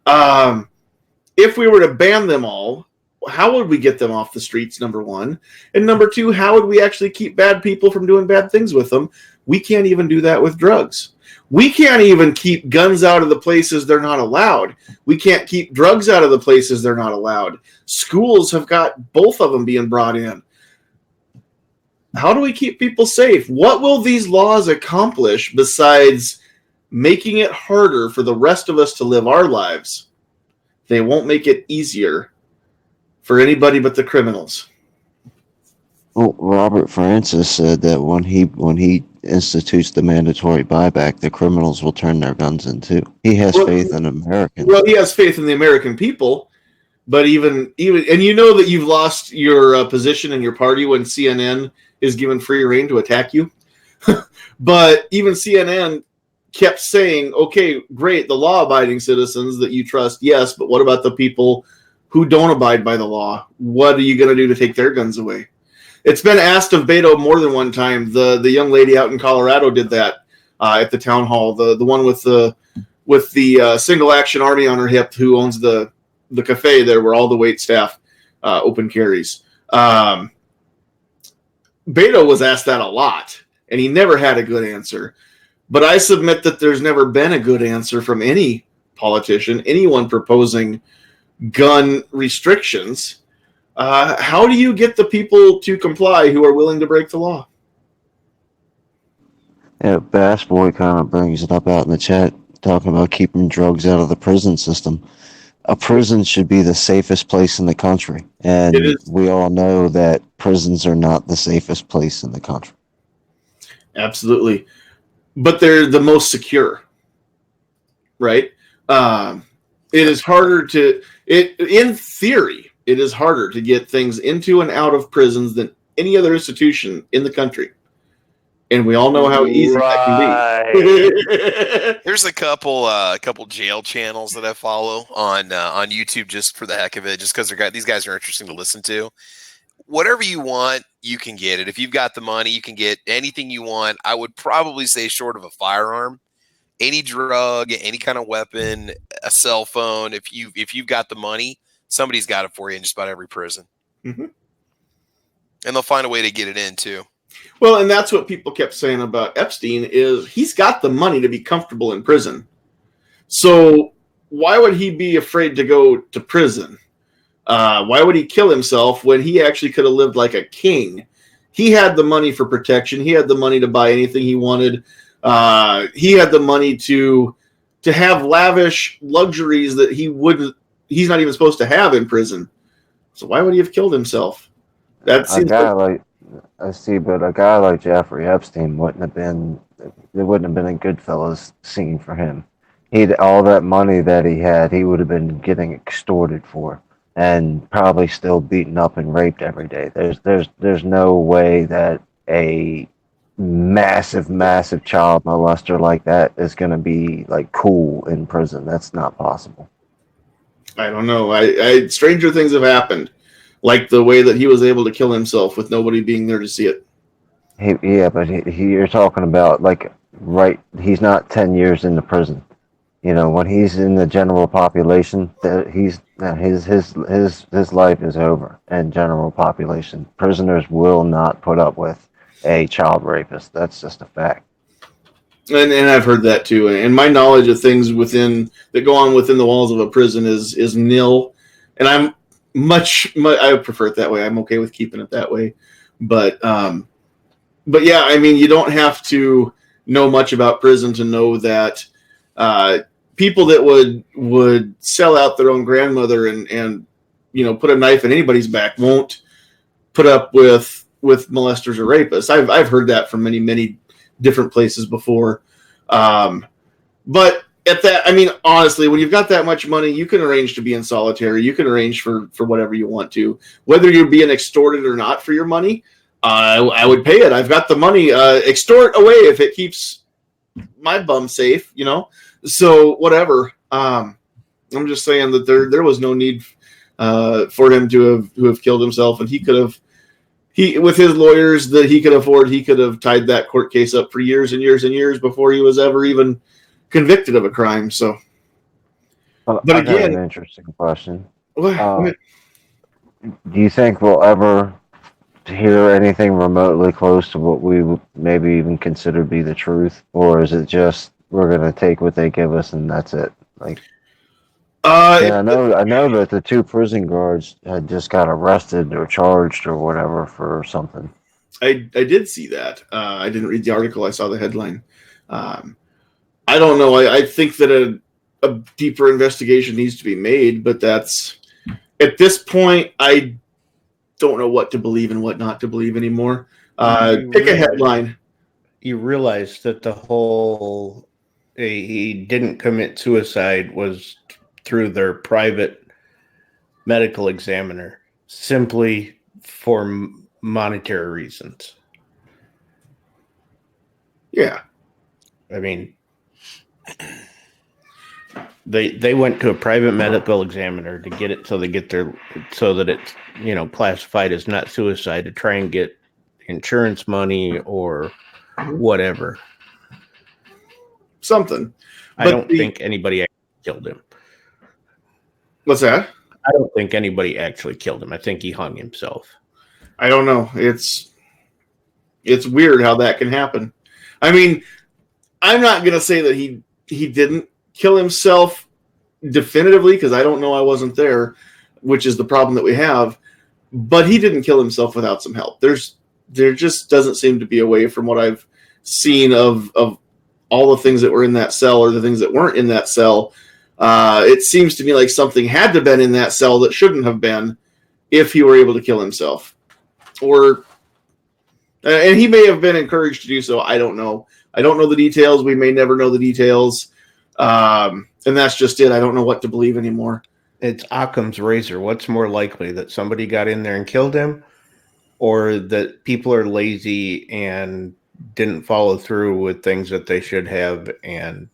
If we were to ban them all, how would we get them off the streets, number one? And number two, how would we actually keep bad people from doing bad things with them? We can't even do that with drugs. We can't even keep guns out of the places they're not allowed. We can't keep drugs out of the places they're not allowed. Schools have got both of them being brought in. How do we keep people safe? What will these laws accomplish besides making it harder for the rest of us to live our lives? They won't make it easier for anybody but the criminals. Well, Robert Francis said that when he institutes the mandatory buyback, the criminals will turn their guns in too. He has faith in Americans. Well, he has faith in the American people, but even and you know that you've lost your position in your party when CNN is given free reign to attack you. But even CNN kept saying, okay, great, the law-abiding citizens that you trust, yes, but what about the people who don't abide by the law? What are you going to do to take their guns away? It's been asked of Beto more than one time. The young lady out in Colorado did that at the town hall. The one with the single action army on her hip, who owns the cafe there where all the wait staff open carries. Beto was asked that a lot, and he never had a good answer. But I submit that there's never been a good answer from any politician, anyone proposing gun restrictions. How do you get the people to comply who are willing to break the law? Yeah, Bass Boy kind of brings it up out in the chat, talking about keeping drugs out of the prison system. A prison should be the safest place in the country, and we all know that prisons are not the safest place in the country. Absolutely. But they're the most secure, right? It is harder in theory, it is harder to get things into and out of prisons than any other institution in the country. And we all know how easy that can be. There's a couple jail channels that I follow on YouTube just for the heck of it, just because these guys are interesting to listen to. Whatever you want, you can get it. If you've got the money, you can get anything you want. I would probably say, short of a firearm, any drug, any kind of weapon, a cell phone. If you've got the money, somebody's got it for you in just about every prison. Mm-hmm. And they'll find a way to get it in too. Well, and that's what people kept saying about Epstein is he's got the money to be comfortable in prison. So why would he be afraid to go to prison? Why would he kill himself when he actually could have lived like a king? He had the money for protection. He had the money to buy anything he wanted. He had the money to have lavish luxuries that he's not even supposed to have in prison. So why would he have killed himself? That seems but a guy like Jeffrey Epstein wouldn't have been a Goodfellas scene for him. He'd all that money that he had, he would have been getting extorted for, and probably still beaten up and raped every day. There's no way that a massive child molester like that is going to be like cool in prison. That's not possible. I don't know. Stranger things have happened, like the way that he was able to kill himself with nobody being there to see it. You're talking about he's not 10 years into prison. You know, when he's in the general population, his life is over. And general population, prisoners will not put up with a child rapist. That's just a fact. And I've heard that too. And my knowledge of things that go on within the walls of a prison is nil. And I'm I prefer it that way. I'm okay with keeping it that way. But yeah, I mean, you don't have to know much about prison to know that people that would sell out their own grandmother and put a knife in anybody's back won't put up with molesters or rapists. I've heard that from many different places before. But at that, I mean, honestly, when you've got that much money, you can arrange to be in solitary. You can arrange for whatever you want to, whether you're being extorted or not for your money. I would pay it. I've got the money. Extort away if it keeps my bum safe, So whatever. I'm just saying that there was no need for him to have killed himself, and he could have. With his lawyers that he could afford, he could have tied that court case up for years and years and years before he was ever even convicted of a crime. So, but again, got an interesting question. Do you think we'll ever hear anything remotely close to what we would maybe even consider to be the truth, or is it just we're going to take what they give us and that's it? I know that the two prison guards had just got arrested or charged or whatever for something. I did see that. I didn't read the article. I saw the headline. I don't know. I think that a deeper investigation needs to be made, but that's at this point, I don't know what to believe and what not to believe anymore. Pick a headline. You realize that the whole he didn't commit suicide was through their private medical examiner simply for monetary reasons. Yeah. I mean, they went to a private medical examiner to get it so that it's classified as not suicide to try and get insurance money or whatever. Something. I don't think anybody actually killed him. What's that? I don't think anybody actually killed him. I think he hung himself. I don't know. It's weird how that can happen. I mean, I'm not going to say that he didn't kill himself definitively because I don't know. I wasn't there, which is the problem that we have. But he didn't kill himself without some help. There just doesn't seem to be a way from what I've seen of all the things that were in that cell or the things that weren't in that cell. It seems to me like something had to have been in that cell that shouldn't have been if he were able to kill himself. And he may have been encouraged to do so. I don't know. I don't know the details. We may never know the details. And that's just it. I don't know what to believe anymore. It's Occam's razor. What's more likely, that somebody got in there and killed him, or that people are lazy and didn't follow through with things that they should have and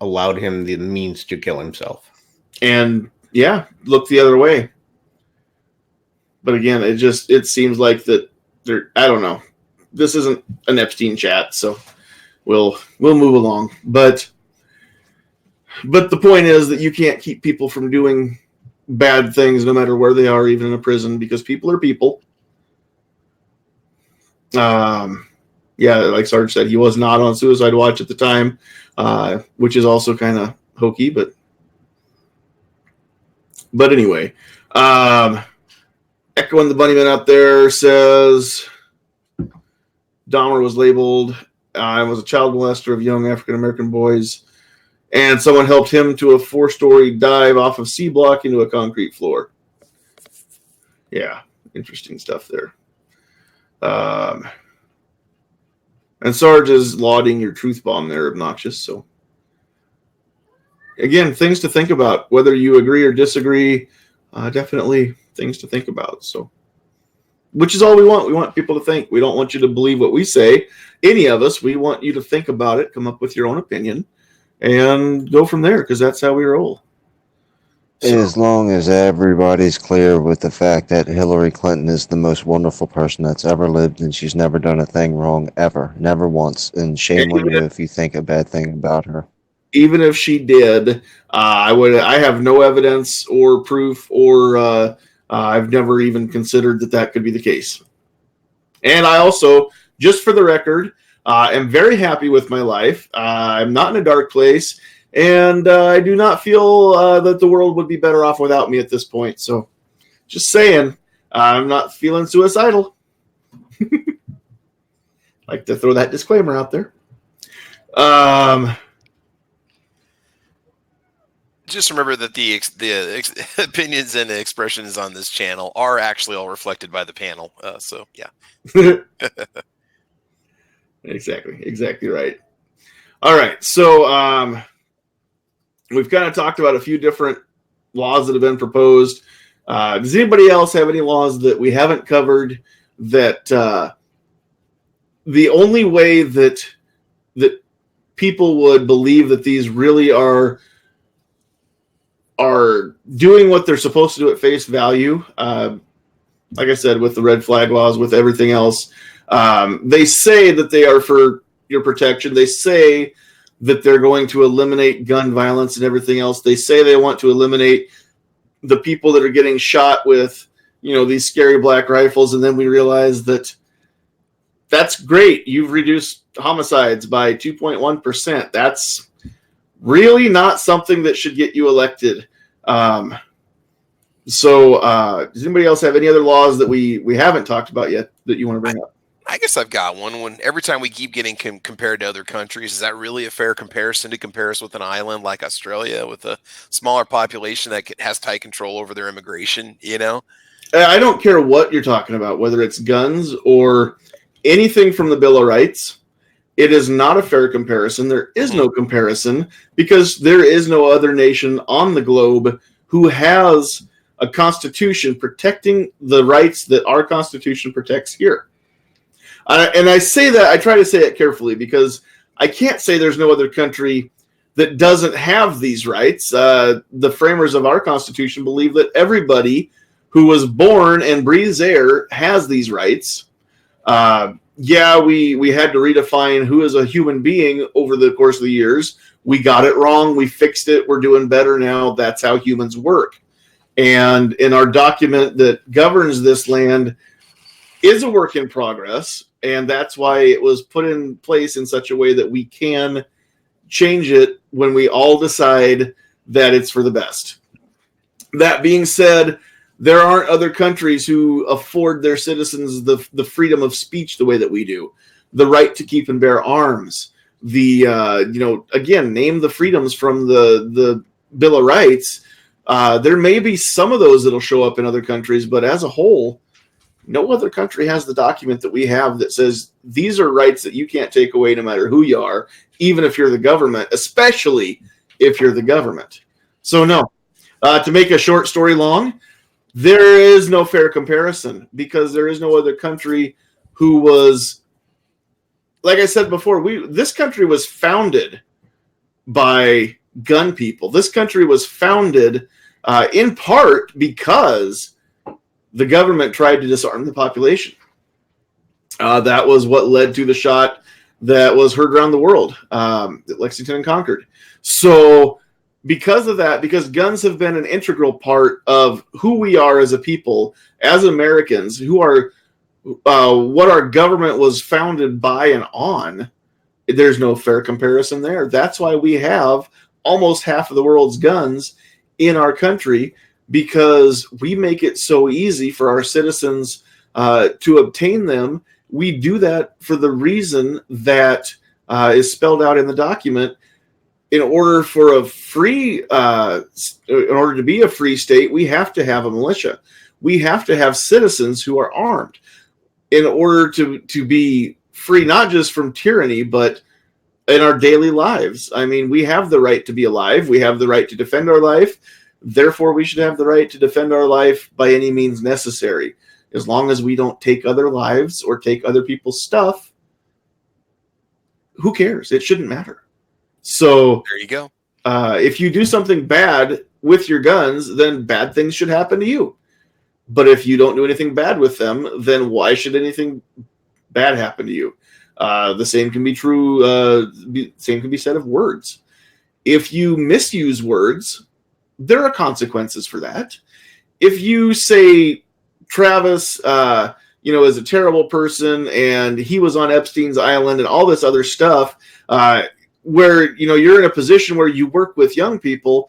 allowed him the means to kill himself? And yeah, look the other way. But again, it seems like that I don't know. This isn't an Epstein chat, so we'll move along. But the point is that you can't keep people from doing bad things no matter where they are, even in a prison, because people are people. Yeah, like Sarge said, he was not on suicide watch at the time, which is also kind of hokey, but anyway. Echoing the Bunnyman out there says Dahmer was labeled was a child molester of young African-American boys, and someone helped him to a 4-story dive off of C block into a concrete floor. Yeah, interesting stuff there. And Sarge is lauding your truth bomb there, obnoxious. So, again, things to think about. Whether you agree or disagree, definitely things to think about. So, which is all we want. We want people to think. We don't want you to believe what we say, any of us. We want you to think about it, come up with your own opinion, and go from there, because that's how we roll. So, as long as everybody's clear with the fact that Hillary Clinton is the most wonderful person that's ever lived, and she's never done a thing wrong, ever. Never once. And shame on you if you think a bad thing about her. Even if she did, I have no evidence or proof, or I've never even considered that could be the case. And I also, just for the record, am very happy with my life. I'm not in a dark place, and I do not feel that the world would be better off without me at this point. So, just saying, I'm not feeling suicidal. Like to throw that disclaimer out there. Just remember that the opinions and expressions on this channel are actually all reflected by the panel. So, yeah. Exactly right. All right, so we've kind of talked about a few different laws that have been proposed. Does anybody else have any laws that we haven't covered that the only way that people would believe that these really are doing what they're supposed to do at face value? Like I said, with the red flag laws, with everything else, they say that they are for your protection. They say that they're going to eliminate gun violence and everything else. They say they want to eliminate the people that are getting shot with, these scary black rifles. And then we realize that that's great. You've reduced homicides by 2.1%. That's really not something that should get you elected. So does anybody else have any other laws that we haven't talked about yet that you want to bring up? I guess I've got one. When every time we keep getting compared to other countries, is that really a fair comparison to compare us with an island like Australia with a smaller population that has tight control over their immigration? I don't care what you're talking about, whether it's guns or anything from the Bill of Rights. It is not a fair comparison. There is no comparison, because there is no other nation on the globe who has a constitution protecting the rights that our Constitution protects here. And I say that, I try to say it carefully, because I can't say there's no other country that doesn't have these rights. The framers of our Constitution believe that everybody who was born and breathes air has these rights. Yeah, we had to redefine who is a human being over the course of the years. We got it wrong. We fixed it. We're doing better now. That's how humans work. And in our document that governs this land is a work in progress. And that's why it was put in place in such a way that we can change it when we all decide that it's for the best. That being said, there aren't other countries who afford their citizens the freedom of speech the way that we do, the right to keep and bear arms, again, name the freedoms from the Bill of Rights. There may be some of those that'll show up in other countries, but as a whole, no other country has the document that we have that says these are rights that you can't take away no matter who you are, even if you're the government, especially if you're the government. So no, to make a short story long, there is no fair comparison, because there is no other country who was, like I said before, this country was founded by gun people. This country was founded in part because the government tried to disarm the population. That was what led to the shot that was heard around the world at Lexington and Concord. So because of that, because guns have been an integral part of who we are as a people, as Americans, who are what our government was founded by and on, there's no fair comparison there. That's why we have almost half of the world's guns in our country, because we make it so easy for our citizens to obtain them. We do that for the reason that is spelled out in the document. In order for a free, in order to be a free state, we have to have a militia. We have to have citizens who are armed in order to be free, not just from tyranny, but in our daily lives. I mean, we have the right to be alive. We have the right to defend our life. Therefore, we should have the right to defend our life by any means necessary. As long as we don't take other lives or take other people's stuff, who cares? It shouldn't matter. So there you go. If you do something bad with your guns, then bad things should happen to you. But if you don't do anything bad with them, then why should anything bad happen to you? The same can be true. Same can be said of words. If you misuse words, there are consequences for that. If you say Travis, is a terrible person and he was on Epstein's island and all this other stuff, where you're in a position where you work with young people,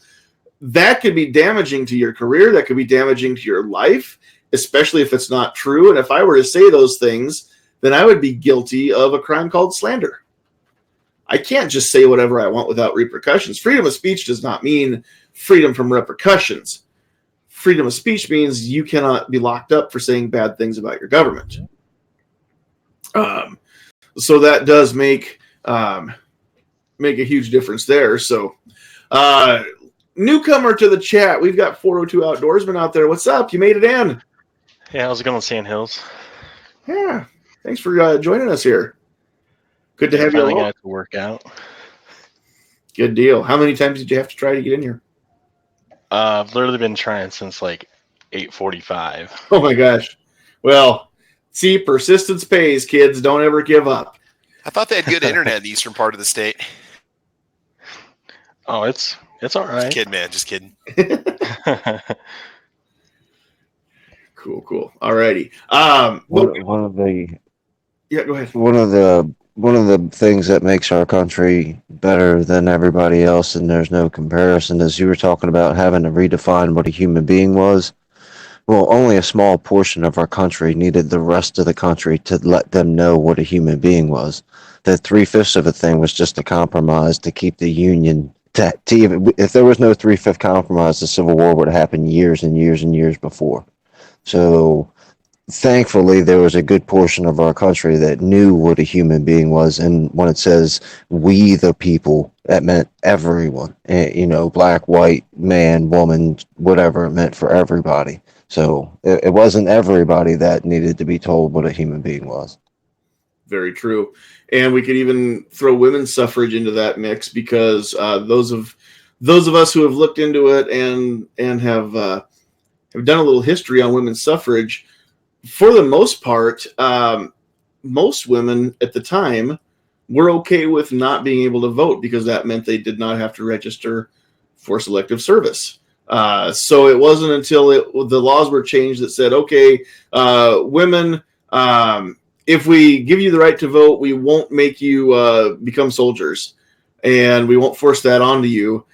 that could be damaging to your career. That could be damaging to your life, especially if it's not true. And if I were to say those things, then I would be guilty of a crime called slander. I can't just say whatever I want without repercussions. Freedom of speech does not mean freedom from repercussions. Freedom of speech means you cannot be locked up for saying bad things about your government. So that does make a huge difference there. So, newcomer to the chat, we've got 402 Outdoorsman out there. What's up? You made it in. Yeah, how's it going, Sandhills? Yeah, thanks for joining us here. Good to have you along. Got to work out. Good deal. How many times did you have to try to get in here? I've literally been trying since like 8:45. Oh my gosh. Well, see, persistence pays, kids. Don't ever give up. I thought they had good internet in the eastern part of the state. Oh, it's all right. Just kidding, man. Just kidding. Cool. Alrighty. One of the Yeah, go ahead. one of the things that makes our country better than everybody else, and there's no comparison, is you were talking about having to redefine what a human being was. Well, only a small portion of our country needed the rest of the country to let them know what a human being was. That 3/5 of a thing was just a compromise to keep the Union. To even, if there was no 3/5 compromise, the Civil War would have happened years and years and years before. So, thankfully, there was a good portion of our country that knew what a human being was. And when it says "we the people," that meant everyone. Black, white, man, woman, whatever. It meant for everybody. So it wasn't everybody that needed to be told what a human being was. Very true. And we could even throw women's suffrage into that mix, because those of us who have looked into it and have done a little history on women's suffrage, for the most part, most women at the time were okay with not being able to vote, because that meant they did not have to register for selective service. So it wasn't until the laws were changed that said, okay, women, if we give you the right to vote, we won't make you become soldiers, and we won't force that onto you.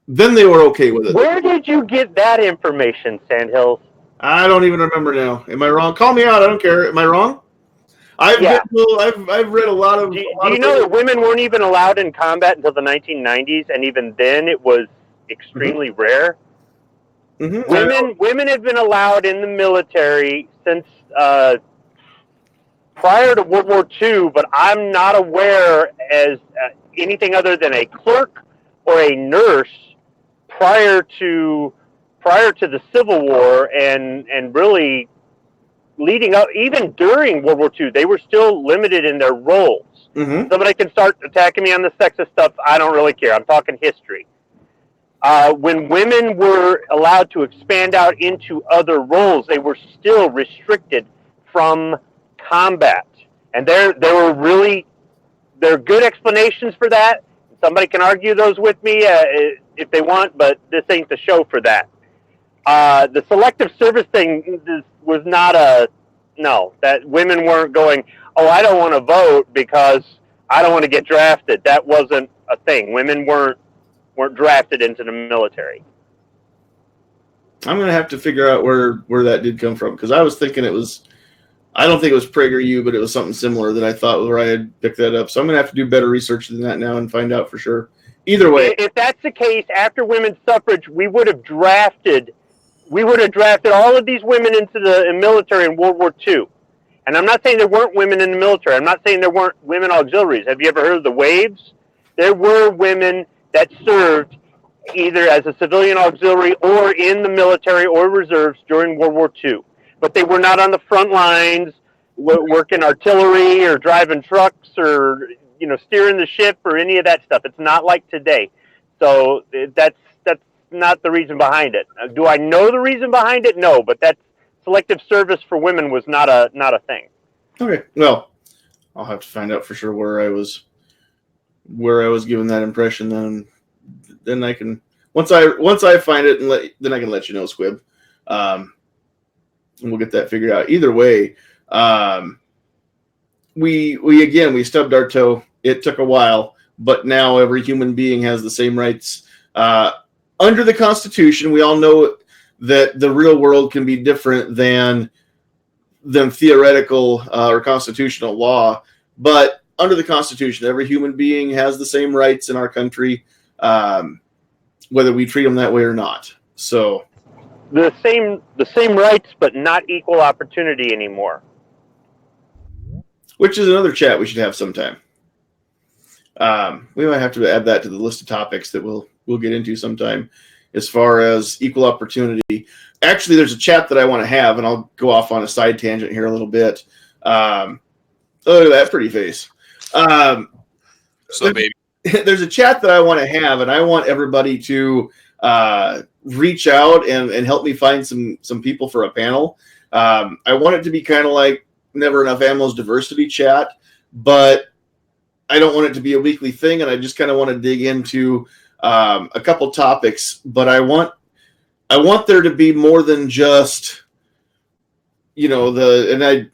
Then they were okay with it. Where did you get that information, Sandhills? I don't even remember now. Am I wrong? Call me out. I don't care. Am I wrong? I've read a lot of. Do you know that women weren't even allowed in combat until the 1990s, and even then it was extremely rare? Mm-hmm. Women have been allowed in the military since prior to World War II, but I'm not aware as anything other than a clerk or a nurse prior to the Civil War, and really leading up, even during World War II, they were still limited in their roles. Mm-hmm. Somebody can start attacking me on the sexist stuff. I don't really care. I'm talking history. When women were allowed to expand out into other roles, they were still restricted from combat. And there are good explanations for that. Somebody can argue those with me if they want, but this ain't the show for that. The selective service thing was not that women weren't going, oh, I don't want to vote because I don't want to get drafted. That wasn't a thing. Women weren't drafted into the military. I'm going to have to figure out where that did come from, because I was thinking I don't think it was PragerU, but it was something similar that I thought where I had picked that up. So I'm going to have to do better research than that now and find out for sure. Either way. If that's the case, after women's suffrage, we would have drafted all of these women into the military in World War II. And I'm not saying there weren't women in the military. I'm not saying there weren't women auxiliaries. Have you ever heard of the Waves? There were women that served either as a civilian auxiliary or in the military or reserves during World War II. But they were not on the front lines working artillery or driving trucks or steering the ship or any of that stuff. It's not like today. So that's not the reason behind it. Do I know the reason behind it? No, but that selective service for women was not a thing. Okay, well, I'll have to find out for sure where I was given that impression. Then I can once I find it then I can let you know, Squib. And we'll get that figured out. Either way, we stubbed our toe. It took a while, but now every human being has the same rights under the Constitution. We all know that the real world can be different than theoretical or constitutional law, but under the Constitution, every human being has the same rights in our country, whether we treat them that way or not. So the same rights, but not equal opportunity anymore. Which is another chat we should have sometime. We might have to add that to the list of topics that we'll get into sometime, as far as equal opportunity. Actually, there's a chat that I want to have, and I'll go off on a side tangent here a little bit. Look at that pretty face. Baby. There's a chat that I want to have, and I want everybody to reach out and help me find some people for a panel. I want it to be kind of like Never Enough Ammo's diversity chat, but I don't want it to be a weekly thing, and I just kind of want to dig into a couple topics. But I want there to be more than just, and I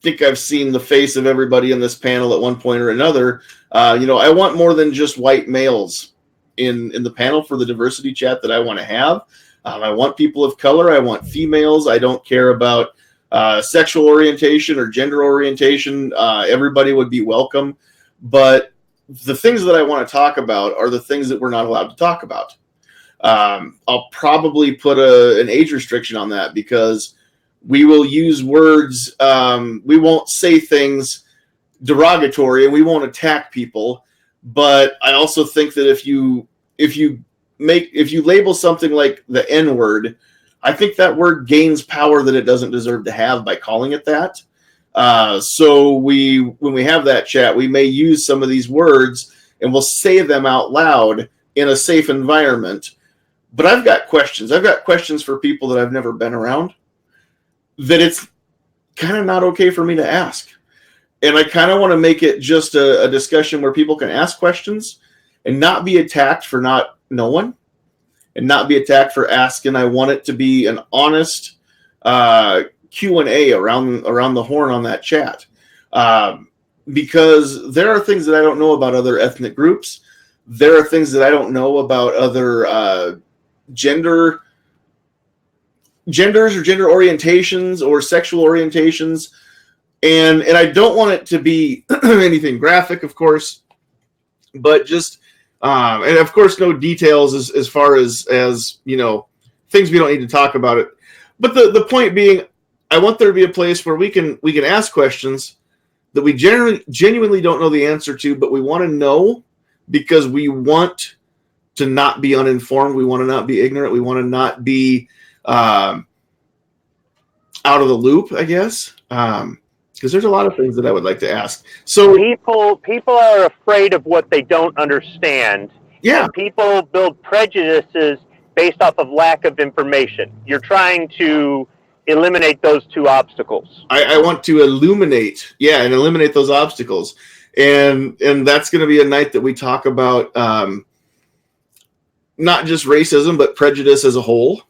think I've seen the face of everybody in this panel at one point or another. I want more than just white males in the panel for the diversity chat that I want to have. I want people of color. I want females. I don't care about sexual orientation or gender orientation. Everybody would be welcome. But the things that I want to talk about are the things that we're not allowed to talk about. I'll probably put an age restriction on that, because we will use words. We won't say things derogatory, and we won't attack people. But I also think that if you label something like the N-word, I think that word gains power that it doesn't deserve to have by calling it that. So when we have that chat, we may use some of these words and we'll say them out loud in a safe environment. But I've got questions. I've got questions for people that I've never been around that it's kind of not okay for me to ask. And I kind of want to make it just a discussion where people can ask questions and not be attacked for not knowing, and not be attacked for asking. I want it to be an honest Q&A around the horn on that chat, because there are things that I don't know about other ethnic groups. There are things that I don't know about other genders or gender orientations or sexual orientations, and I don't want it to be anything graphic, of course, but just and of course no details as far as things we don't need to talk about it. But the point being, I want there to be a place where we can ask questions that we genuinely don't know the answer to, but we want to know because we want to not be uninformed. We want to not be ignorant. We want to not be out of the loop, I guess. Because there's a lot of things that I would like to ask. So people are afraid of what they don't understand. Yeah. And people build prejudices based off of lack of information. You're trying to eliminate those two obstacles. I want to eliminate those obstacles. And that's going to be a night that we talk about not just racism, but prejudice as a whole,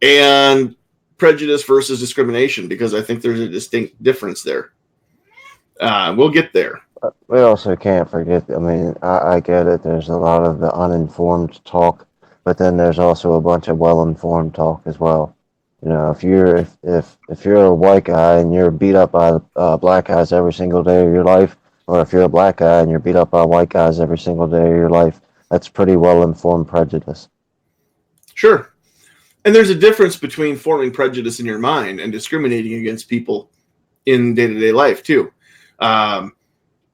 and prejudice versus discrimination, because I think there's a distinct difference there. We'll get there. We also can't forget, I mean, I get it. There's a lot of the uninformed talk, but then there's also a bunch of well-informed talk as well. You know, if you're a white guy and you're beat up by black guys every single day of your life, or if you're a black guy and you're beat up by white guys every single day of your life, that's pretty well-informed prejudice. Sure. And there's a difference between forming prejudice in your mind and discriminating against people in day-to-day life too.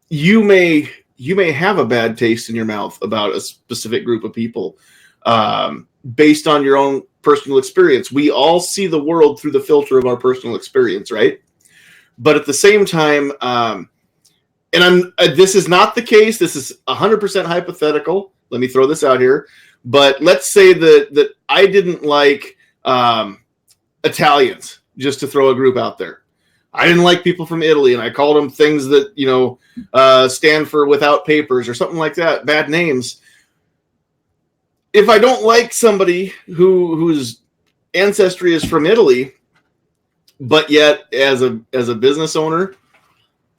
You may have a bad taste in your mouth about a specific group of people based on your own personal experience. We all see the world through the filter of our personal experience, right? But at the same time, this is not the case. This is 100% hypothetical. Let me throw this out here. But let's say that I didn't like Italians, just to throw a group out there. I didn't like people from Italy, and I called them things that, stand for without papers or something like that, bad names. If I don't like somebody whose ancestry is from Italy, but yet as a business owner,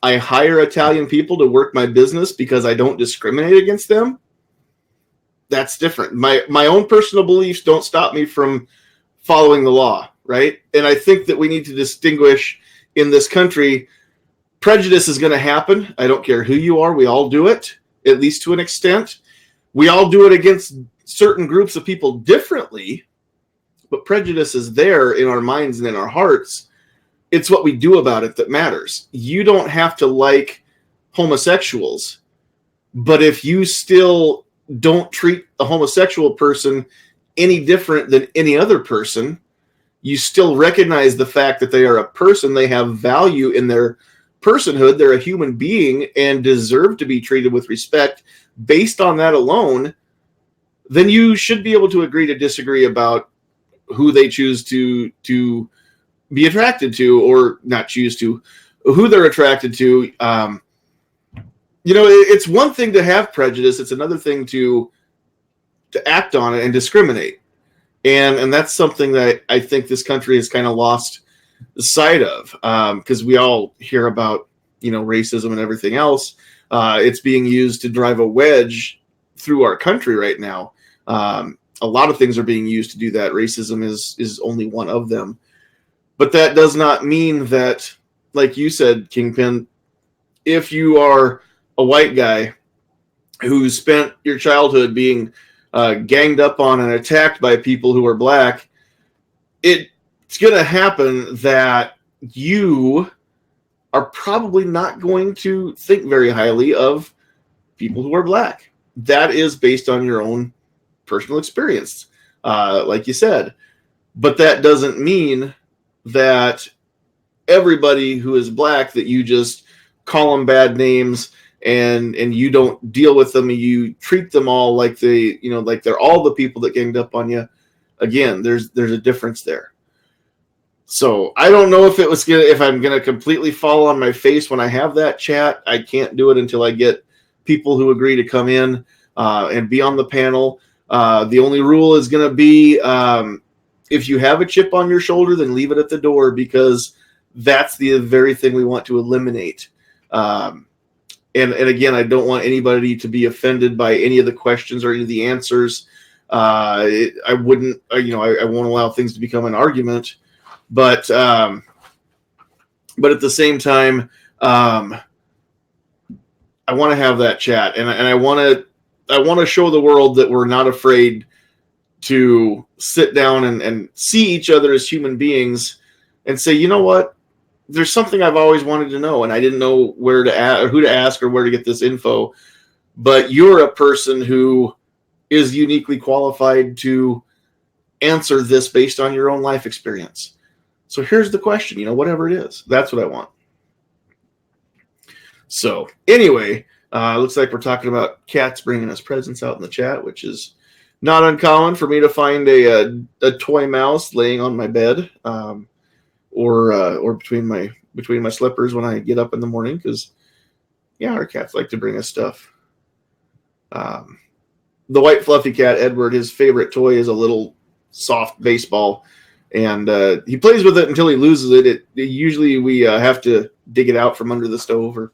I hire Italian people to work my business because I don't discriminate against them, that's different. My own personal beliefs don't stop me from following the law, right? And I think that we need to distinguish in this country. Prejudice is going to happen. I don't care who you are. We all do it, at least to an extent. We all do it against certain groups of people differently, but prejudice is there in our minds and in our hearts. It's what we do about it that matters. You don't have to like homosexuals, but if you still don't treat a homosexual person any different than any other person, you still recognize the fact that they are a person. They have value in their personhood. They're a human being and deserve to be treated with respect. Based on that alone, then you should be able to agree to disagree about who they choose to be attracted to, or not choose to, who they're attracted to. It's one thing to have prejudice. It's another thing to act on it and discriminate. And that's something that I think this country has kind of lost sight of, because we all hear about, racism and everything else. It's being used to drive a wedge through our country right now. A lot of things are being used to do that. Racism is only one of them. But that does not mean that, like you said, Kingpin, if you are a white guy who spent your childhood being ganged up on and attacked by people who are black, it's going to happen that you are probably not going to think very highly of people who are black. That is based on your own personal experience, like you said. But that doesn't mean that everybody who is black, that you just call them bad names and you don't deal with them, and you treat them all like like they're all the people that ganged up on you. Again, there's a difference there. So I don't know if I'm gonna completely fall on my face when I have that chat. I can't do it until I get people who agree to come in and be on the panel. The only rule is gonna be if you have a chip on your shoulder, then leave it at the door, because that's the very thing we want to eliminate. And again, I don't want anybody to be offended by any of the questions or any of the answers. I won't allow things to become an argument. But at the same time, I want to have that chat, and I want to show the world that we're not afraid to sit down and see each other as human beings and say, you know what? There's something I've always wanted to know, and I didn't know where to ask, or who to ask, or where to get this info. But you're a person who is uniquely qualified to answer this based on your own life experience. So here's the question, whatever it is, that's what I want. So anyway, looks like we're talking about cats bringing us presents out in the chat, which is not uncommon for me to find a toy mouse laying on my bed, or between my slippers when I get up in the morning, because Yeah, our cats like to bring us stuff. The white fluffy cat, Edward, his favorite toy is a little soft baseball, and he plays with it until he loses it. Usually we have to dig it out from under the stove or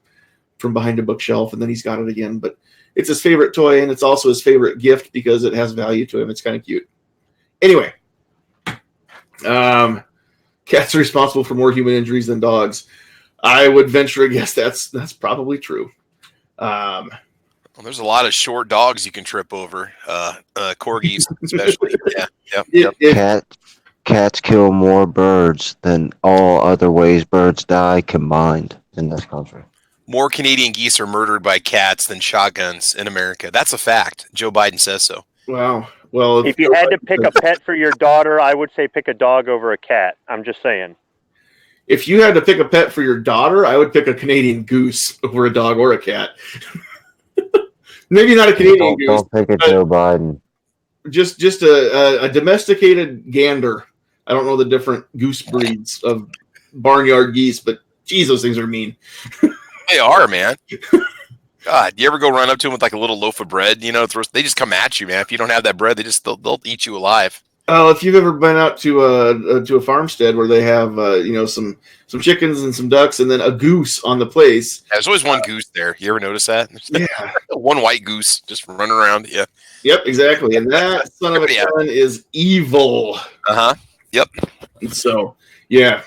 from behind a bookshelf, and then he's got it again. But it's his favorite toy, and it's also his favorite gift because it has value to him. It's kind of cute. Anyway, cats are responsible for more human injuries than dogs. I would venture a guess that's probably true. Well, there's a lot of short dogs you can trip over, corgis especially. Yeah. Cats kill more birds than all other ways birds die combined in this country. More Canadian geese are murdered by cats than shotguns in America. That's a fact. Joe Biden says so. Wow. Well, if you had to pick a pet for your daughter, I would say pick a dog over a cat. I'm just saying. If you had to pick a pet for your daughter, I would pick a Canadian goose over a dog or a cat. Maybe not a Canadian goose. Don't pick a Joe Biden. Just a domesticated gander. I don't know the different goose breeds of barnyard geese, but geez, those things are mean. They are, man. God, you ever go run up to them with like a little loaf of bread? They just come at you, man. If you don't have that bread, they'll eat you alive. Oh, if you've ever been out to a farmstead where they have some chickens and some ducks and then a goose on the place. Yeah, there's always one goose there. You ever notice that? Yeah, one white goose just running around. Yeah. Yep, exactly. And that son of a gun is evil. Yep. So yeah,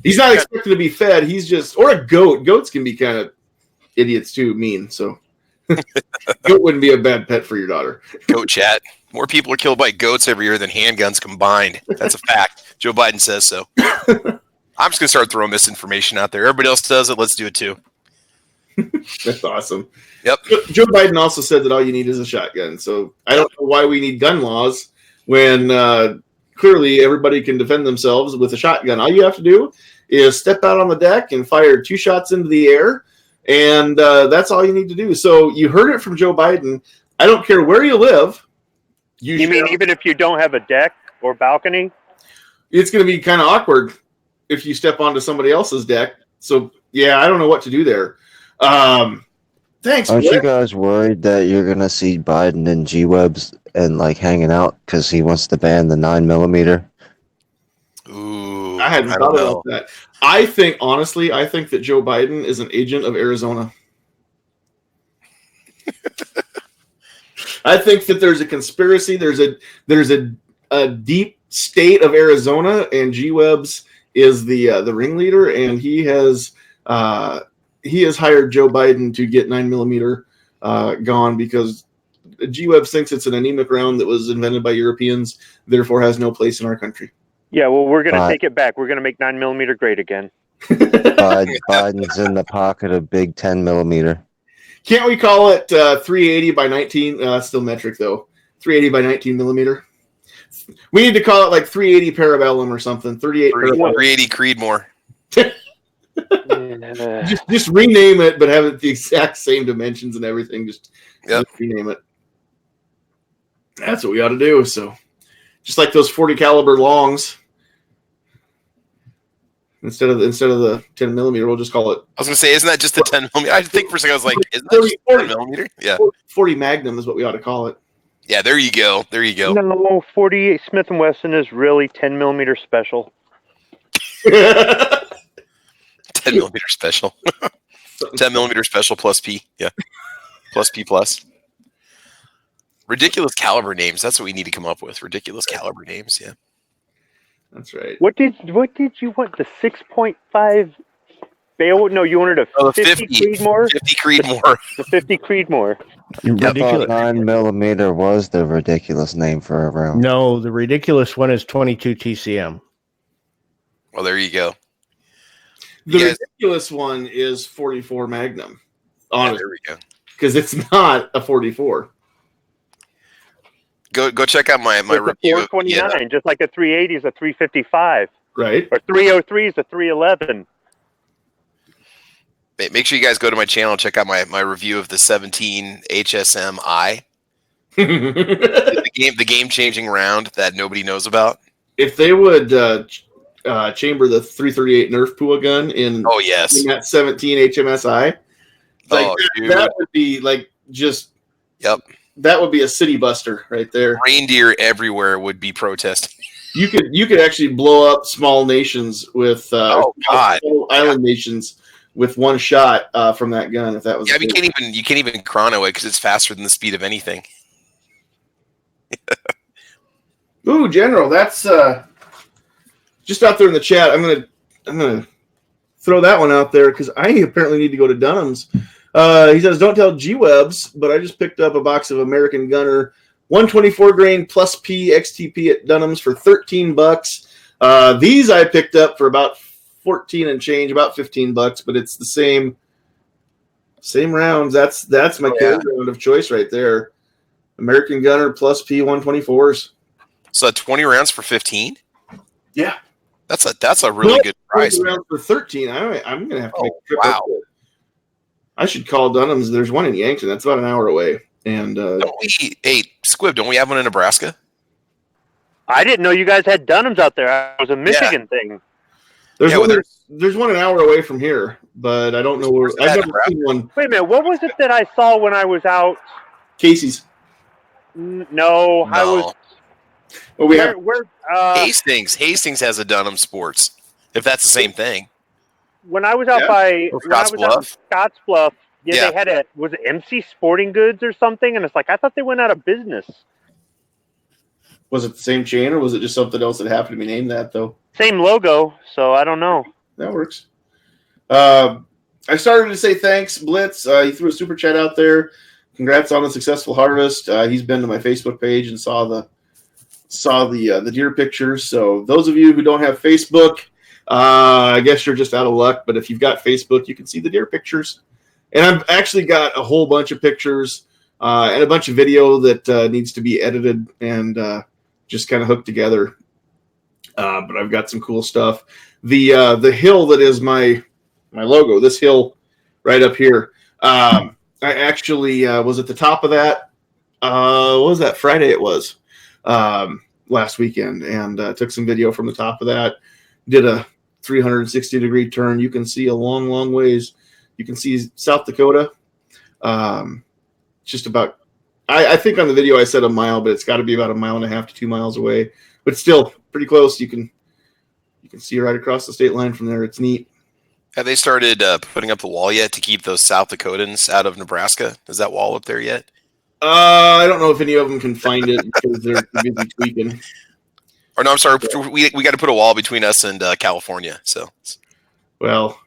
he's not expected to be fed. He's just or a goat. Goats can be kind of idiots too, mean. So goat wouldn't be a bad pet for your daughter. Goat chat. More people are killed by goats every year than handguns combined. That's a fact. Joe Biden says so. I'm just going to start throwing misinformation out there. Everybody else does it. Let's do it too. That's awesome. Yep. Joe Biden also said that all you need is a shotgun. So I don't know why we need gun laws when clearly everybody can defend themselves with a shotgun. All you have to do is step out on the deck and fire 2 shots into the air. And that's all you need to do. So you heard it from Joe Biden. I don't care where you live. You mean even if you don't have a deck or balcony? It's going to be kind of awkward if you step onto somebody else's deck. So, yeah, I don't know what to do there. Thanks. Aren't you guys worried that you're going to see Biden and G-Webs and like hanging out because he wants to ban the 9mm? Ooh, I hadn't thought about that. I think that Joe Biden is an agent of Arizona. I think that there's a conspiracy. There's a deep state of Arizona, and G-Webs is the ringleader, and he has hired Joe Biden to get 9mm gone because G-Webs thinks it's an anemic round that was invented by Europeans, therefore has no place in our country. Yeah, well, we're going to take it back. We're going to make 9mm great again. Biden's in the pocket of big 10mm. Can't we call it 380 by 19? Still metric though. 380 by 19mm. We need to call it like 380 Parabellum or something. 380 Creedmoor. just rename it, but have it the exact same dimensions and everything. Just rename it. That's what we ought to do. So, just like those 40 caliber longs. Instead of the 10mm, we'll just call it. I was going to say, isn't that just the 10mm? I think for a second I was like, isn't that just 10mm? Yeah. 40 Magnum is what we ought to call it. Yeah, there you go. No, 48 Smith & Wesson is really 10mm special. 10mm special. 10mm special plus P. Yeah. Plus P plus. Ridiculous caliber names. That's what we need to come up with. Ridiculous caliber names. Yeah. That's right. What did you want? The 6.5 Bale? No, you wanted a 50 Creedmoor? 50 Creedmoor. The 50 Creedmoor. I thought 9mm was the ridiculous name for a round. No, the ridiculous one is 22 TCM. Well, there you go. The ridiculous one is 44 Magnum. Yeah, there we go. Because it's not a 44. Go check out my review. 429, just like a 380 is a 355. Right. Or 303 is a 311. Make sure you guys go to my channel and check out my review of the 17 HSM-I. the game-changing round that nobody knows about. If they would chamber the 338 Nerf Pua gun in that 17 HMSI, Like Oh, dude. that would be like just. Yep. That would be a city buster right there. Reindeer everywhere would be protesting. You could actually blow up small nations with God. island nations with one shot from that gun. If that was you can't even chrono it because it's faster than the speed of anything. Ooh, General, that's just out there in the chat. I'm gonna throw that one out there because I apparently need to go to Dunham's. He says, "Don't tell G-Webs, but I just picked up a box of American Gunner 124 grain plus P XTP at Dunham's for $13. These I picked up for about 14 and change, about $15, but it's the same rounds. That's my carry round of choice right there. American Gunner plus P 124s. So 20 rounds for 15? Yeah, that's a really good price. 20 rounds for 13. I'm gonna have to make a trip. Wow. Up there. I should call Dunham's. There's one in Yankton. That's about an hour away. And Squib, don't we have one in Nebraska? I didn't know you guys had Dunham's out there. It was a Michigan thing. There's one an hour away from here, but I don't know where. I've never seen one. Wait a minute. What was it that I saw when I was out? Casey's. No. I was. Well, we have Hastings. Hastings has a Dunham Sports. If that's the same thing. When I was out Scottsbluff, they had was it MC Sporting Goods or something? And it's like, I thought they went out of business. Was it the same chain or was it just something else that happened to be named that, though? Same logo, so I don't know. That works. I started to say thanks, Blitz. He threw a super chat out there. Congrats on the successful harvest. He's been to my Facebook page and saw the deer pictures. So those of you who don't have Facebook, I guess you're just out of luck, but if you've got Facebook, you can see the deer pictures. And I've actually got a whole bunch of pictures and a bunch of video that needs to be edited and just kind of hooked together. But I've got some cool stuff. The hill that is my logo, this hill right up here, I actually was at the top of that. What was that? Friday it was last weekend, and took some video from the top of that. Did a 360-degree turn. You can see a long, long ways. You can see South Dakota. Just about, I think on the video I said a mile, but it's got to be about 1.5 miles to 2 miles away. But still pretty close. You can see right across the state line from there. It's neat. Have they started putting up the wall yet to keep those South Dakotans out of Nebraska? Is that wall up there yet? I don't know if any of them can find it because they're busy tweaking. Or no, I'm sorry. We got to put a wall between us and California. So, well,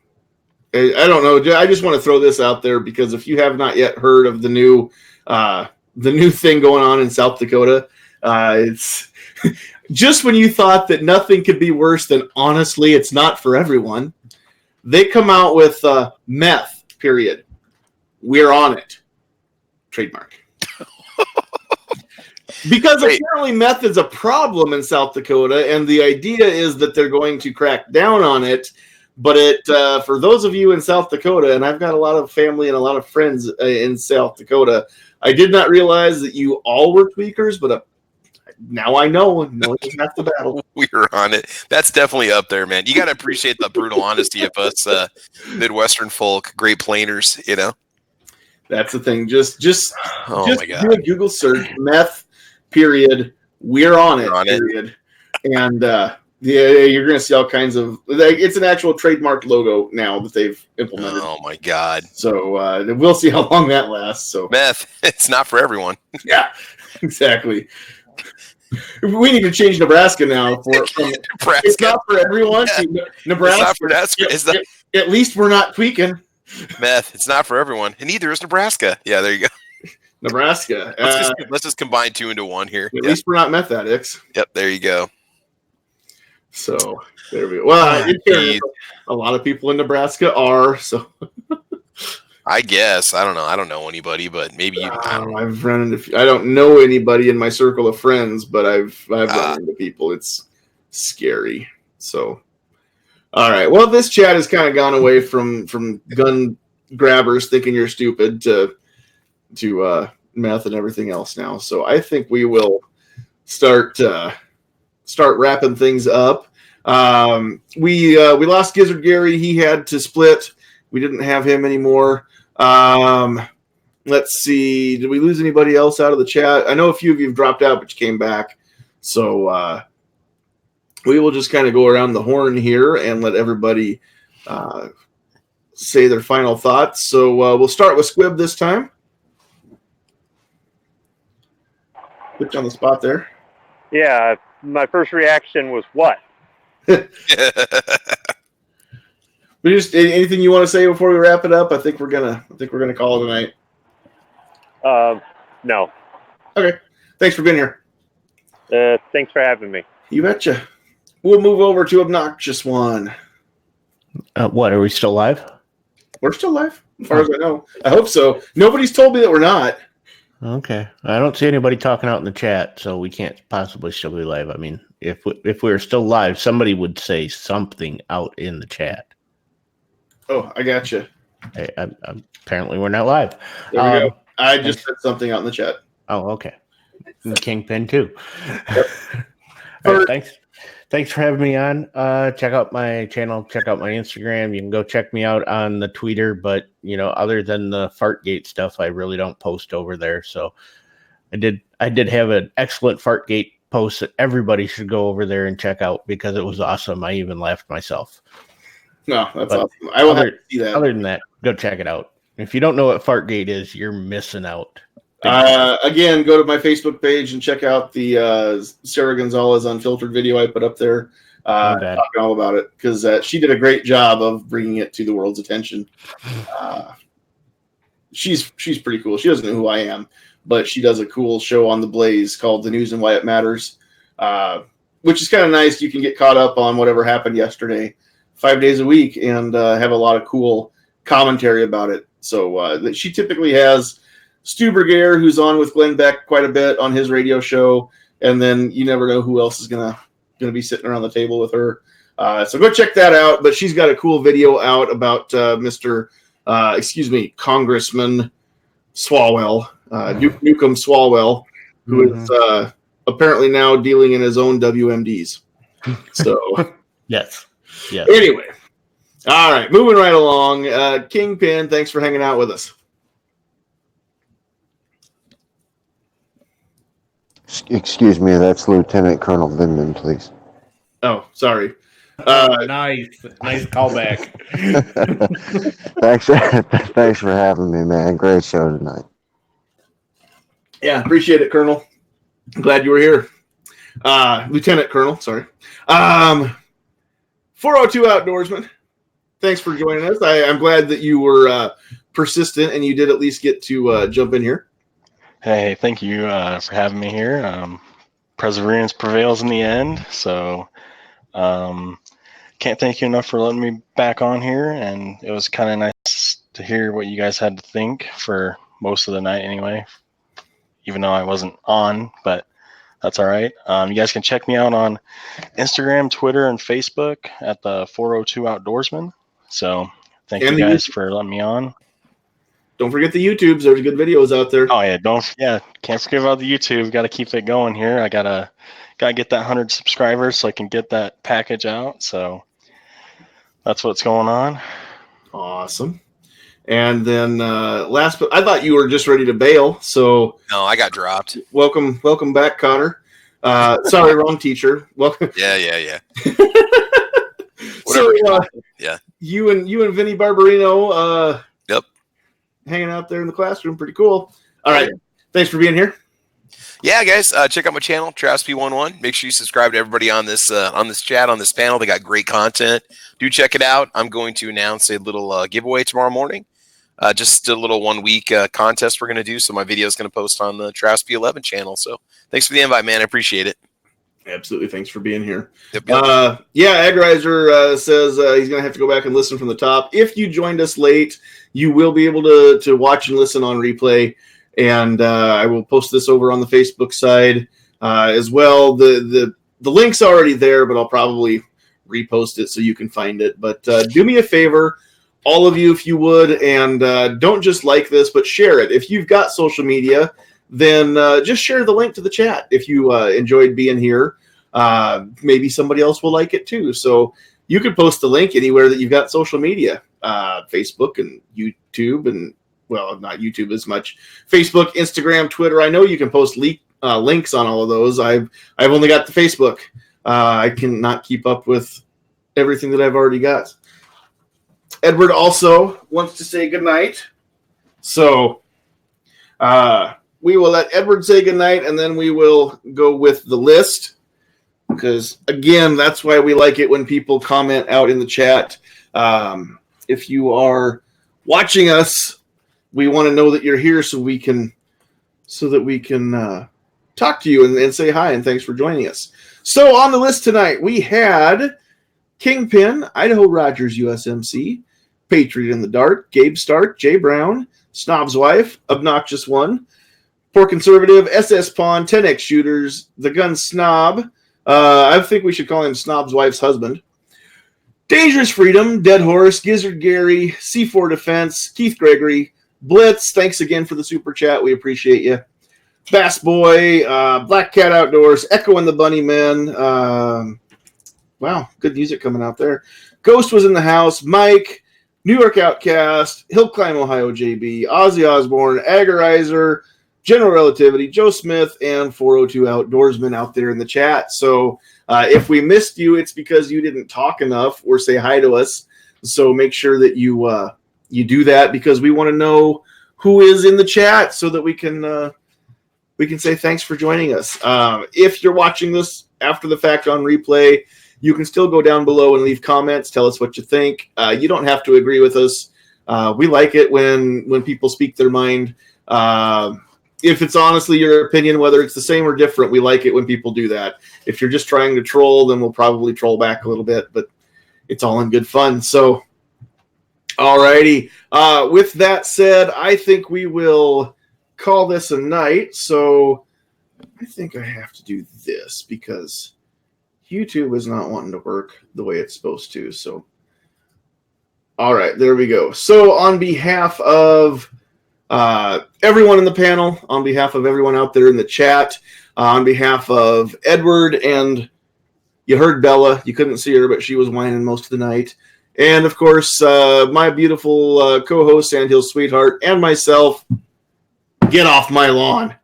I don't know. I just want to throw this out there because if you have not yet heard of the new thing going on in South Dakota, it's just when you thought that nothing could be worse than honestly, it's not for everyone. They come out with meth. Period. We're on it. Trademark. Because apparently meth is a problem in South Dakota, and the idea is that they're going to crack down on it. But for those of you in South Dakota, and I've got a lot of family and a lot of friends in South Dakota, I did not realize that you all were tweakers, but now I know. Knowing half the battle. We're on it. That's definitely up there, man. You got to appreciate the brutal honesty of us Midwestern folk, Great Plainers, you know? That's the thing. Just my God. Do a Google search, meth, period. We're on it, period. And you're going to see all kinds of. It's an actual trademark logo now that they've implemented. Oh my God! So we'll see how long that lasts. So meth, it's not for everyone. Yeah, exactly. We need to change Nebraska now. Nebraska. It's not for everyone. Nebraska. It's not for at least we're not tweaking. Meth, it's not for everyone, and neither is Nebraska. Yeah, there you go. Nebraska. Let's just combine two into one here. At least we're not meth addicts. Yep, there you go. So there we go. Well, a lot of people in Nebraska are. So I guess I don't know. I don't know anybody, but maybe you. I don't know. I've run into. I don't know anybody in my circle of friends, but I've run into people. It's scary. So. All right. Well, this chat has kind of gone away from gun grabbers thinking you're stupid to meth and everything else now. So I think we will start wrapping things up. We lost Gizzard Gary. He had to split. We didn't have him anymore. Let's see. Did we lose anybody else out of the chat? I know a few of you have dropped out, but you came back. So we will just kind of go around the horn here and let everybody say their final thoughts. So we'll start with Squib this time. Put you on the spot there. Yeah, my first reaction was what? Anything you want to say before we wrap it up? I think we're gonna call it a night. No. Okay. Thanks for being here. Thanks for having me. You betcha. We'll move over to Obnoxious One. What, are we still live? We're still live, as far as I know. I hope so. Nobody's told me that we're not. Okay. I don't see anybody talking out in the chat, so we can't possibly still be live. I mean, if we were still live, somebody would say something out in the chat. Oh, I gotcha. Apparently, we're not live. There we go. I just said something out in the chat. Oh, okay. And Kingpin too. Yep. All right, thanks for having me on. Check out my channel. Check out my Instagram. You can go check me out on the Twitter. But other than the Fartgate stuff, I really don't post over there. So I did have an excellent Fartgate post that everybody should go over there and check out because it was awesome. I even laughed myself. No, that's awesome. I will have to see that. Other than that, go check it out. If you don't know what Fartgate is, you're missing out. Again, go to my Facebook page and check out the Sarah Gonzalez Unfiltered video I put up there talking all about it because she did a great job of bringing it to the world's attention. She's pretty cool. She doesn't know who I am, but she does a cool show on the Blaze called The News and Why It Matters, which is kind of nice. You can get caught up on whatever happened yesterday 5 days a week and have a lot of cool commentary about it. So she typically has Stu Bergere, who's on with Glenn Beck quite a bit on his radio show, and then you never know who else is gonna be sitting around the table with her. So go check that out. But she's got a cool video out about Congressman Swalwell, Newcomb Swalwell, who is apparently now dealing in his own WMDs. So yes. Anyway, all right, moving right along. Kingpin, thanks for hanging out with us. Excuse me, that's Lieutenant Colonel Vindman, please. Oh, sorry. Nice callback. Thanks for having me, man. Great show tonight. Yeah, appreciate it, Colonel. I'm glad you were here. Lieutenant Colonel, sorry. 402 Outdoorsman, thanks for joining us. I'm glad that you were persistent and you did at least get to jump in here. Hey, thank you for having me here. Perseverance prevails in the end, so can't thank you enough for letting me back on here, and it was kind of nice to hear what you guys had to think for most of the night anyway, even though I wasn't on, but that's all right. You guys can check me out on Instagram, Twitter, and Facebook at the 402 Outdoorsman. So thank you guys for letting me on. Don't forget the YouTubes. There's good videos out there. Oh yeah, can't forget about the YouTube. Got to keep it going here. I gotta get that 100 subscribers so I can get that package out. So that's what's going on. Awesome. And then last, but I thought you were just ready to bail. So no, I got dropped. Welcome back, Cotter. Sorry, wrong teacher. Welcome. Yeah. So, yeah. You and Vinny Barbarino. Yep. Hanging out there in the classroom, pretty cool. All right, thanks for being here. Yeah, guys, check out my channel, Traspy11. Make sure you subscribe to everybody on this chat, on this panel. They got great content. Do check it out. I'm going to announce a little giveaway tomorrow morning. Just a little 1 week contest we're going to do. So my video is going to post on the Traspy11 channel. So thanks for the invite, man. I appreciate it. Absolutely. Thanks for being here. Yep. Agrizer says he's going to have to go back and listen from the top. If you joined us late, you will be able to watch and listen on replay. And I will post this over on the Facebook side as well. The link's already there, but I'll probably repost it so you can find it. But do me a favor, all of you, if you would, and don't just like this, but share it. If you've got social media, then just share the link to the chat. If you enjoyed being here, maybe somebody else will like it too. So you could post the link anywhere that you've got social media, Facebook and YouTube and well, not YouTube as much, Facebook, Instagram, Twitter. I know you can post links on all of those. I've only got the Facebook. I cannot keep up with everything that I've already got. Edward also wants to say goodnight. So we will let Edward say goodnight, and then we will go with the list. Because, again, that's why we like it when people comment out in the chat. If you are watching us, we want to know that you're here so that we can talk to you and say hi and thanks for joining us. So on the list tonight, we had Kingpin, Idaho Rogers USMC, Patriot in the Dark, Gabe Stark, Jay Brown, Snob's Wife, Obnoxious One, Poor Conservative, SS Pawn, 10X Shooters, The Gun Snob. I think we should call him Snob's Wife's husband. Dangerous Freedom, Dead Horse, Gizzard Gary, C4 Defense, Keith Gregory, Blitz, thanks again for the super chat. We appreciate you. Bass Boy, Black Cat Outdoors, Echo and the Bunny Men. Wow, good music coming out there. Ghost was in the house. Mike, New York Outcast, Hill Climb Ohio JB, Ozzy Osbourne, Agorizer, General Relativity, Joe Smith, and 402 Outdoorsman out there in the chat. So if we missed you, it's because you didn't talk enough or say hi to us. So make sure that you do that because we want to know who is in the chat so that we can say thanks for joining us. If you're watching this after the fact on replay, you can still go down below and leave comments. Tell us what you think. You don't have to agree with us. We like it when people speak their mind. If it's honestly your opinion, whether it's the same or different, we like it when people do that. If you're just trying to troll, then we'll probably troll back a little bit, but it's all in good fun. So, all righty. With that said, I think we will call this a night. So I think I have to do this because YouTube is not wanting to work the way it's supposed to. So, all right, there we go. So on behalf of everyone in the panel, on behalf of everyone out there in the chat, on behalf of Edward, and you heard Bella. You couldn't see her, but she was whining most of the night. And, of course, my beautiful co-host, Sandhills Sweetheart, and myself, get off my lawn.